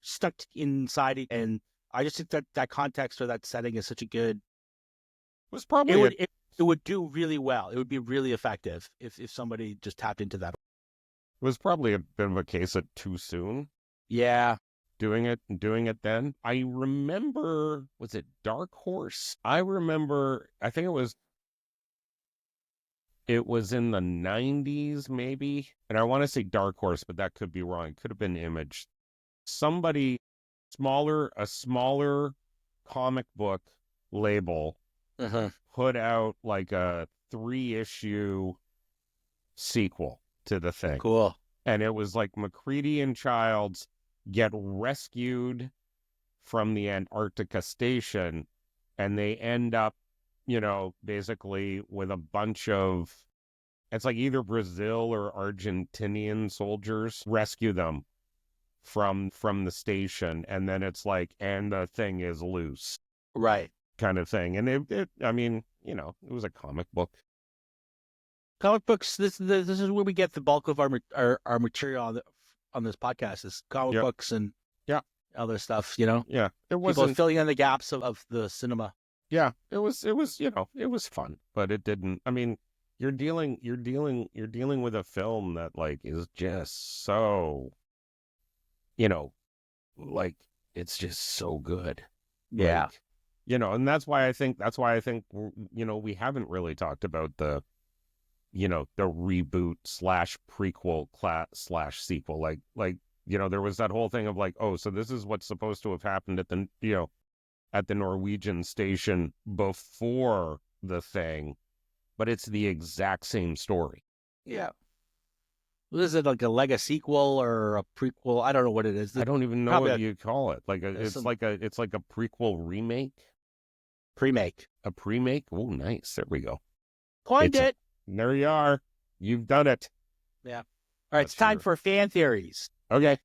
[SPEAKER 2] stuck inside it, and I just think that context or that setting is such a good.
[SPEAKER 4] It was probably
[SPEAKER 2] it would do really well. It would be really effective if somebody just tapped into that.
[SPEAKER 4] It was probably a bit of a case of too soon.
[SPEAKER 2] Yeah.
[SPEAKER 4] Doing it then. I remember, was it Dark Horse? I think it was in the 90s maybe. And I want to say Dark Horse, but that could be wrong. It could have been Image. Somebody a smaller comic book label put out like a 3-issue sequel to the Thing.
[SPEAKER 2] Cool.
[SPEAKER 4] And it was like McCready and Childs get rescued from the Antarctica station, and they end up, basically with a bunch of, it's like either Brazil or Argentinian soldiers rescue them from the station, and then it's like, and the Thing is loose,
[SPEAKER 2] right,
[SPEAKER 4] kind of thing. And it was a comic book.
[SPEAKER 2] Comic books. This is where we get the bulk of our material on this podcast, is comic books and other stuff. Yeah,
[SPEAKER 4] it was
[SPEAKER 2] people filling in the gaps of the cinema.
[SPEAKER 4] Yeah, it was it was fun, but it didn't. I mean, you're dealing with a film that like is just so, like, it's just so good.
[SPEAKER 2] Yeah.
[SPEAKER 4] Like, and that's why I think we haven't really talked about the reboot / prequel / sequel. Like, there was that whole thing of like, oh, so this is what's supposed to have happened at the Norwegian station before the Thing, but it's the exact same story.
[SPEAKER 2] Yeah. Is it like a Lega sequel or a prequel? I don't know what it is.
[SPEAKER 4] I don't even know what you call it. Like it's like a prequel remake.
[SPEAKER 2] Pre-make.
[SPEAKER 4] A pre-make? Oh, nice. There we go.
[SPEAKER 2] Coined it.
[SPEAKER 4] There you are. You've done it.
[SPEAKER 2] Yeah. All right, it's time for fan theories.
[SPEAKER 4] Okay.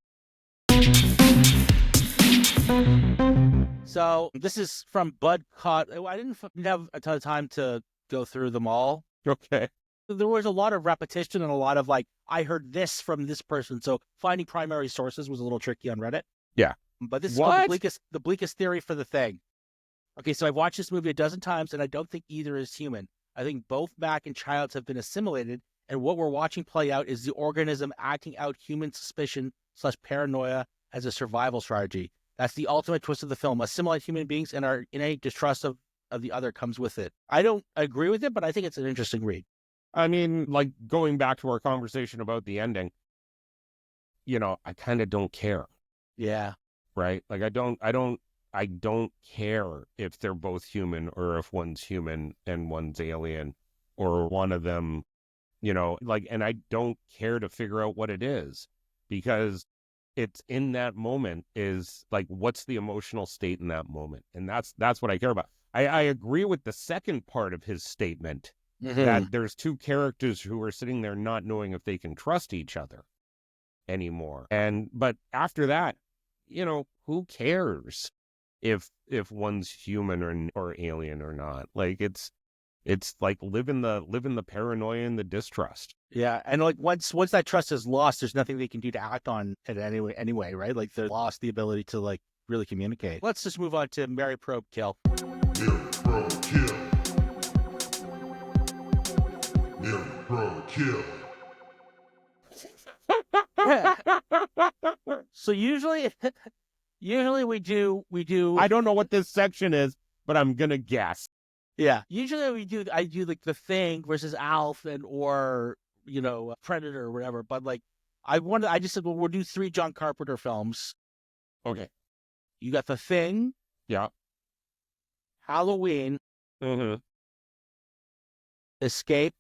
[SPEAKER 2] So this is from Bud Cott. I didn't have a ton of time to go through them all.
[SPEAKER 4] Okay.
[SPEAKER 2] There was a lot of repetition and a lot of like, I heard this from this person. So finding primary sources was a little tricky on Reddit.
[SPEAKER 4] Yeah.
[SPEAKER 2] But this is called the bleakest theory for the Thing. Okay, so I've watched this movie a dozen times, and I don't think either is human. I think both Mac and Childs have been assimilated, and what we're watching play out is the organism acting out human suspicion / paranoia as a survival strategy. That's the ultimate twist of the film. Assimilate human beings, and our innate distrust of the other comes with it. I don't agree with it, but I think it's an interesting read.
[SPEAKER 4] I mean, like, going back to our conversation about the ending, I kind of don't care.
[SPEAKER 2] Yeah.
[SPEAKER 4] Right? Like, I don't care if they're both human or if one's human and one's alien or one of them, and I don't care to figure out what it is, because it's in that moment is like, what's the emotional state in that moment? And that's what I care about. I agree with the second part of his statement that there's two characters who are sitting there not knowing if they can trust each other anymore. But after that, who cares if one's human or alien or not? Like, it's like living the paranoia and the distrust.
[SPEAKER 2] Yeah, and like once that trust is lost, there's nothing they can do to act on it anyway, right? Like, they've lost the ability to like really communicate. Let's just move on to Marry, Probe, Kill.
[SPEAKER 12] Marry, Probe, Kill. Marry, Probe, Kill.
[SPEAKER 2] So usually we do.
[SPEAKER 4] I don't know what this section is, but I'm gonna guess.
[SPEAKER 2] Yeah, usually I do like The Thing versus Alf or Predator or whatever. But like I just said, well, we'll do 3 John Carpenter films.
[SPEAKER 4] Okay.
[SPEAKER 2] You got The Thing.
[SPEAKER 4] Yeah.
[SPEAKER 2] Halloween.
[SPEAKER 4] Mm-hmm.
[SPEAKER 2] Escape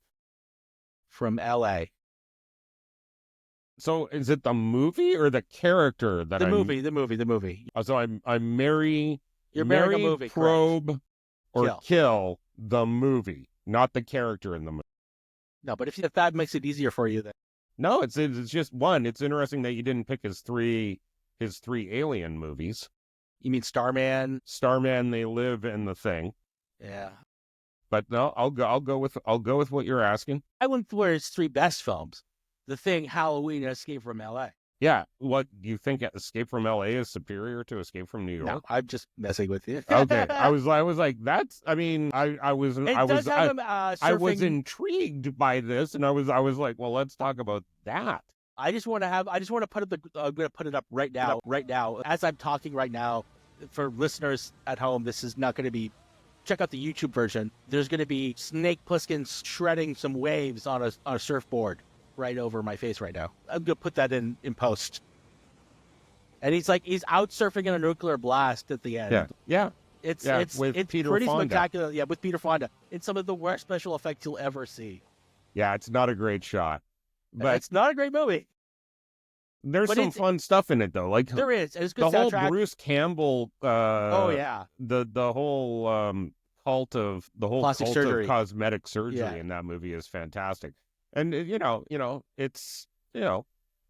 [SPEAKER 2] from L.A.
[SPEAKER 4] So is it the movie or the character that
[SPEAKER 2] The movie.
[SPEAKER 4] So I'm marry.
[SPEAKER 2] You're marrying a movie.
[SPEAKER 4] Probe,
[SPEAKER 2] correct.
[SPEAKER 4] or kill the movie, not the character in the movie.
[SPEAKER 2] No, but if that makes it easier for you, then
[SPEAKER 4] no, it's just one. It's interesting that you didn't pick his three alien movies.
[SPEAKER 2] You mean Starman,
[SPEAKER 4] They Live, and The Thing.
[SPEAKER 2] Yeah.
[SPEAKER 4] But no, I'll go with what you're asking.
[SPEAKER 2] I went for his 3 best films: The Thing, Halloween, and Escape from L.A.
[SPEAKER 4] Yeah. What, you think Escape from L.A. is superior to Escape from New York?
[SPEAKER 2] No, I'm just messing with you.
[SPEAKER 4] Okay. I was like, that's. I mean, I was intrigued by this, and I was like, well, let's talk about that.
[SPEAKER 2] I just want to put it. I'm going to put it up right now. As I'm talking right now, for listeners at home, this is not going to be. Check out the YouTube version. There's going to be Snake Plissken shredding some waves on a surfboard right over my face right now. I'm going to put that in post. And he's out surfing in a nuclear blast at the end.
[SPEAKER 4] Yeah.
[SPEAKER 2] It's
[SPEAKER 4] Peter
[SPEAKER 2] pretty
[SPEAKER 4] Fonda.
[SPEAKER 2] spectacular. Yeah, with Peter Fonda. It's some of the worst special effects you'll ever see.
[SPEAKER 4] Yeah, it's not a great shot. But
[SPEAKER 2] it's not a great movie.
[SPEAKER 4] There's some fun stuff in it, though. Like,
[SPEAKER 2] there is. It's good
[SPEAKER 4] the
[SPEAKER 2] soundtrack.
[SPEAKER 4] whole Bruce Campbell.
[SPEAKER 2] Oh yeah.
[SPEAKER 4] The whole cult of
[SPEAKER 2] plastic surgery.
[SPEAKER 4] Of cosmetic surgery in that movie is fantastic. And it's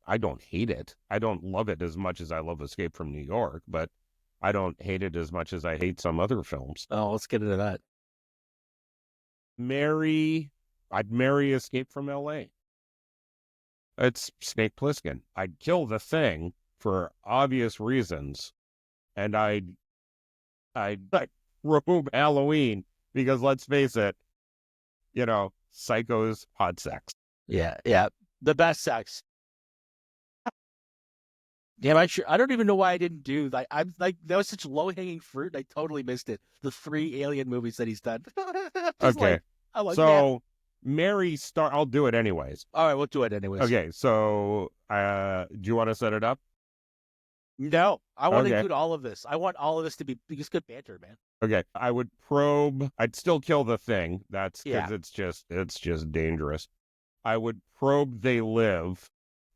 [SPEAKER 4] I don't hate it. I don't love it as much as I love Escape from New York, but I don't hate it as much as I hate some other films.
[SPEAKER 2] Oh, let's get into that.
[SPEAKER 4] I'd marry Escape from L.A. It's Snake Plissken. I'd kill The Thing for obvious reasons, and I'd remove Halloween because, let's face it, psychos, hot sex.
[SPEAKER 2] Yeah, the best sex. Damn, I don't even know why I didn't do that. I'm like, that was such low-hanging fruit. I totally missed it. The 3 alien movies that he's done.
[SPEAKER 4] Okay, so Mary Star. I'll do it anyways.
[SPEAKER 2] All right, we'll do it anyways.
[SPEAKER 4] Okay, so do you want to set it up?
[SPEAKER 2] No, I want to include all of this. I want all of this to be just good banter, man.
[SPEAKER 4] Okay, I would probe. I'd still kill The Thing. That's because it's just dangerous. I would probe They Live,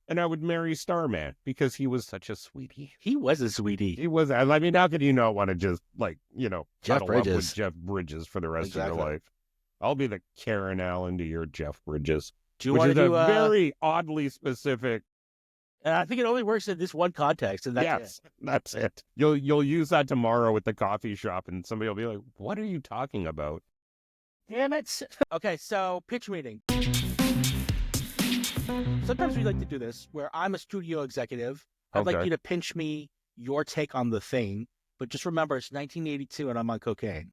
[SPEAKER 4] and I would marry Starman because he was such a sweetie.
[SPEAKER 2] He was a sweetie.
[SPEAKER 4] He was. I mean, how could you not want to just
[SPEAKER 2] Jeff
[SPEAKER 4] cuddle up
[SPEAKER 2] Bridges
[SPEAKER 4] with Jeff Bridges for the rest of your life? I'll be the Karen Allen to your Jeff Bridges. Which is a very oddly specific.
[SPEAKER 2] I think it only works in this one context, and
[SPEAKER 4] that's it. You'll use that tomorrow at the coffee shop, and somebody will be like, "What are you talking about?"
[SPEAKER 2] Damn it! Okay, so pitch meeting. Sometimes we like to do this, where I'm a studio executive. I'd like you to pitch me your take on The Thing, but just remember it's 1982 and I'm on cocaine.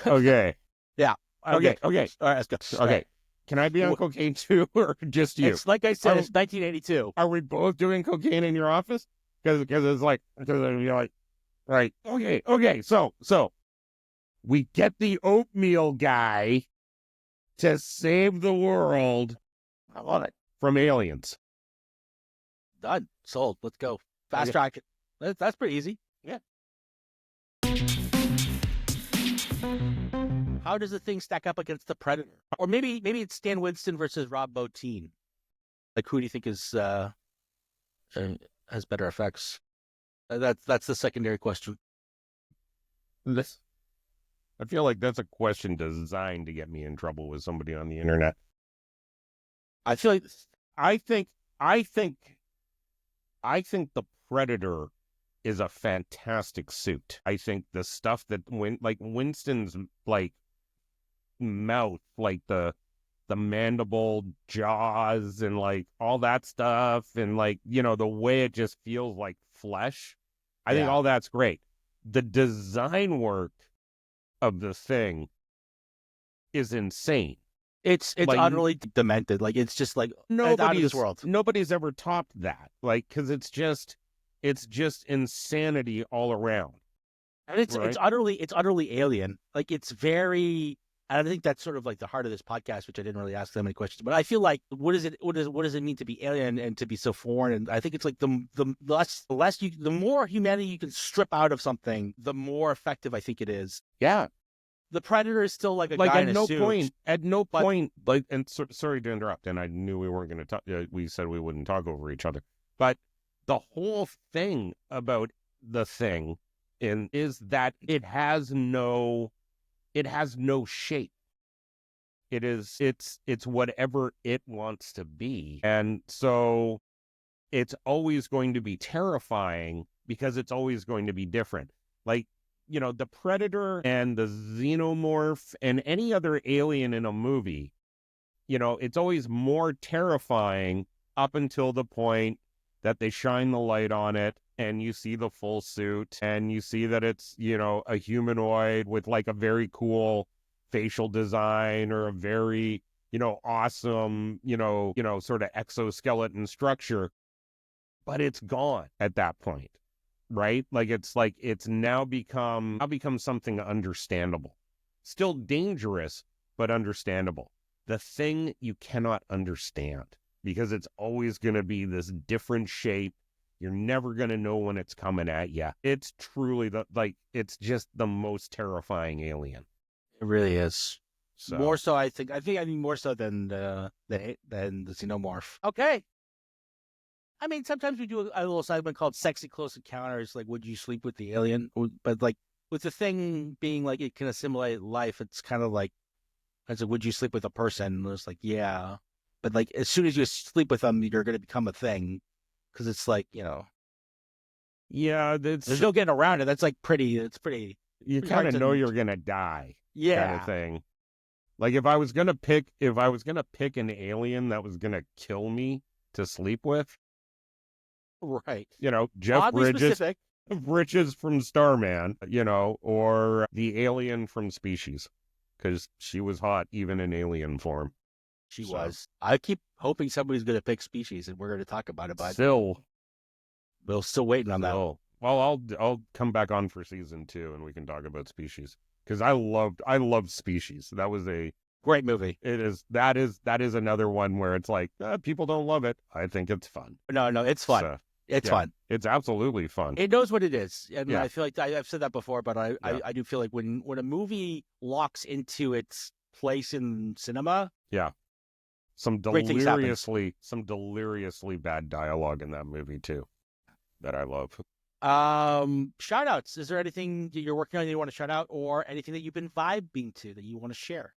[SPEAKER 4] Okay.
[SPEAKER 2] Yeah.
[SPEAKER 4] Okay.
[SPEAKER 2] All right, let's go.
[SPEAKER 4] Okay. Can I be on cocaine too, or just you?
[SPEAKER 2] It's like I said, it's 1982.
[SPEAKER 4] Are we both doing cocaine in your office? Because it's like, you're like, right? Okay. So we get the oatmeal guy to save the world.
[SPEAKER 2] I love it.
[SPEAKER 4] From aliens.
[SPEAKER 2] Done. Sold. Let's go. Fast track it. That's pretty easy.
[SPEAKER 4] Yeah.
[SPEAKER 2] How does the thing stack up against the Predator? Or maybe it's Stan Winston versus Rob Bottin. Like, who do you think is has better effects? That's the secondary question.
[SPEAKER 4] I feel like that's a question designed to get me in trouble with somebody on the internet.
[SPEAKER 2] I feel like
[SPEAKER 4] I think the Predator is a fantastic suit. I think the stuff that Winston's like mouth, like the mandible jaws and like all that stuff, and like, you know, the way it just feels like flesh. I think all that's great. The design work of the thing is insane.
[SPEAKER 2] It's like, utterly demented. Like, it's just like it's out of this world.
[SPEAKER 4] Nobody's ever topped that. Like, because it's just insanity all around.
[SPEAKER 2] And it's utterly alien. Like, it's very. And I think that's sort of like the heart of this podcast, which I didn't really ask that many questions. But I feel like, what does it mean to be alien and to be so foreign? And I think it's like the more humanity you can strip out of something, the more effective I think it is.
[SPEAKER 4] Yeah.
[SPEAKER 2] The Predator is still like a guy in a suit.
[SPEAKER 4] At no point, like, and sorry to interrupt, and I knew we weren't going to talk, we said we wouldn't talk over each other, but the whole thing about the thing is that it has no shape. It's whatever it wants to be. And so it's always going to be terrifying because it's always going to be different. Like, you know, the Predator and the Xenomorph and any other alien in a movie, you know, it's always more terrifying up until the point that they shine the light on it and you see the full suit and you see that it's, you know, a humanoid with like a very cool facial design or a very, you know, awesome, you know, sort of exoskeleton structure, but it's gone at that point. Right? Like it's now become something understandable. Still dangerous, but understandable. The thing you cannot understand because it's always going to be this different shape. You're never going to know when it's coming at you. It's truly it's just the most terrifying alien.
[SPEAKER 2] It really is.
[SPEAKER 4] So.
[SPEAKER 2] More so, I think more so than the Xenomorph. Okay. I mean, sometimes we do a little segment called Sexy Close Encounters, like, would you sleep with the alien? But, like, with the thing being, like, it can assimilate life, it's kind of like, would you sleep with a person? And it's like, yeah. But, like, as soon as you sleep with them, you're going to become a thing. Because it's like, you know.
[SPEAKER 4] Yeah.
[SPEAKER 2] There's no getting around it. That's, like, it's pretty.
[SPEAKER 4] You kind of know you're going to die.
[SPEAKER 2] Yeah.
[SPEAKER 4] Kind of thing. Like, if I was going to pick an alien that was going to kill me to sleep with.
[SPEAKER 2] Right.
[SPEAKER 4] You know, Jeff Bridges from Starman, you know, or the alien from Species, because she was hot even in alien form.
[SPEAKER 2] She was. I keep hoping somebody's going to pick Species, and we're going to talk about it. But we're still waiting on that.
[SPEAKER 4] Well, I'll come back on for season 2, and we can talk about Species, because I loved Species. That was a
[SPEAKER 2] great movie.
[SPEAKER 4] It is. That is another one where it's like people don't love it. I think it's fun.
[SPEAKER 2] No, it's fun.
[SPEAKER 4] So,
[SPEAKER 2] it's fun.
[SPEAKER 4] It's absolutely fun.
[SPEAKER 2] It knows what it is. And I feel like I've said that before, but I do feel like when a movie locks into its place in cinema.
[SPEAKER 4] Yeah. Some deliriously bad dialogue in that movie too that I love.
[SPEAKER 2] Shout outs. Is there anything that you're working on that you want to shout out, or anything that you've been vibing to that you want to share?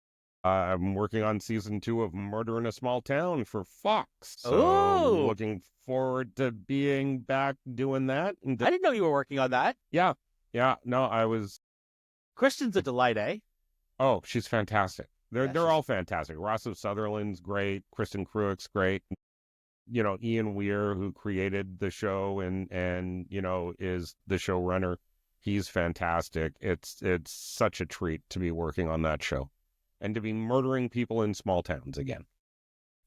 [SPEAKER 4] I'm working on season 2 of Murder in a Small Town for Fox. So looking forward to being back doing that.
[SPEAKER 2] I didn't know you were working on that.
[SPEAKER 4] Yeah. No, I was.
[SPEAKER 2] Kristen's a delight, eh?
[SPEAKER 4] Oh, she's fantastic. They're all fantastic. Rossa Sutherland's great. Kristen Cruick's great. Ian Weir, who created the show and is the showrunner. He's fantastic. It's such a treat to be working on that show and to be murdering people in small towns again.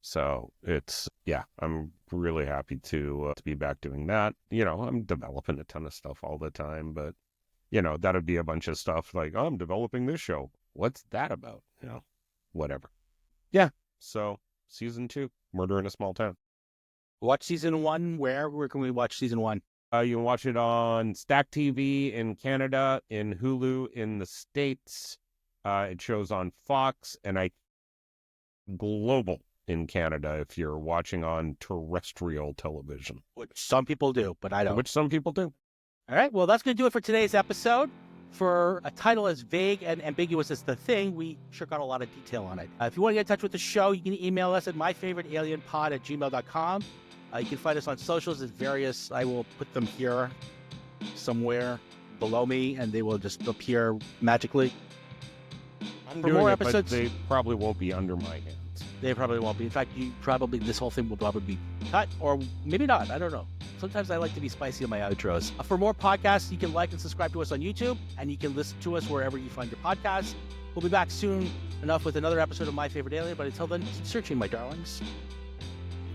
[SPEAKER 4] So I'm really happy to be back doing that. I'm developing a ton of stuff all the time, but that'd be a bunch of stuff like, oh, I'm developing this show. What's that about? Whatever. Yeah. So season 2, Murder in a Small Town.
[SPEAKER 2] Watch season 1. Where can we watch season 1?
[SPEAKER 4] You can watch it on Stack TV in Canada, in Hulu in the States. It shows on Fox, and global in Canada if you're watching on terrestrial television.
[SPEAKER 2] Which some people do, but I don't.
[SPEAKER 4] Which some people do.
[SPEAKER 2] All right, well, that's going to do it for today's episode. For a title as vague and ambiguous as The Thing, we sure got a lot of detail on it. If you want to get in touch with the show, you can email us at myfavoritealienpod@gmail.com. You can find us on socials at various, I will put them here somewhere below me, and they will just appear magically.
[SPEAKER 4] I'm doing more episodes, but they probably won't be under my hands.
[SPEAKER 2] They probably won't be. In fact, this whole thing will probably be cut, or maybe not. I don't know. Sometimes I like to be spicy on my outros. For more podcasts, you can like and subscribe to us on YouTube, and you can listen to us wherever you find your podcasts. We'll be back soon enough with another episode of My Favorite Alien, but until then, keep searching, my darlings.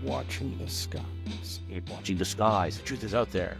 [SPEAKER 4] Watching the skies.
[SPEAKER 2] Watching the skies. The truth is out there.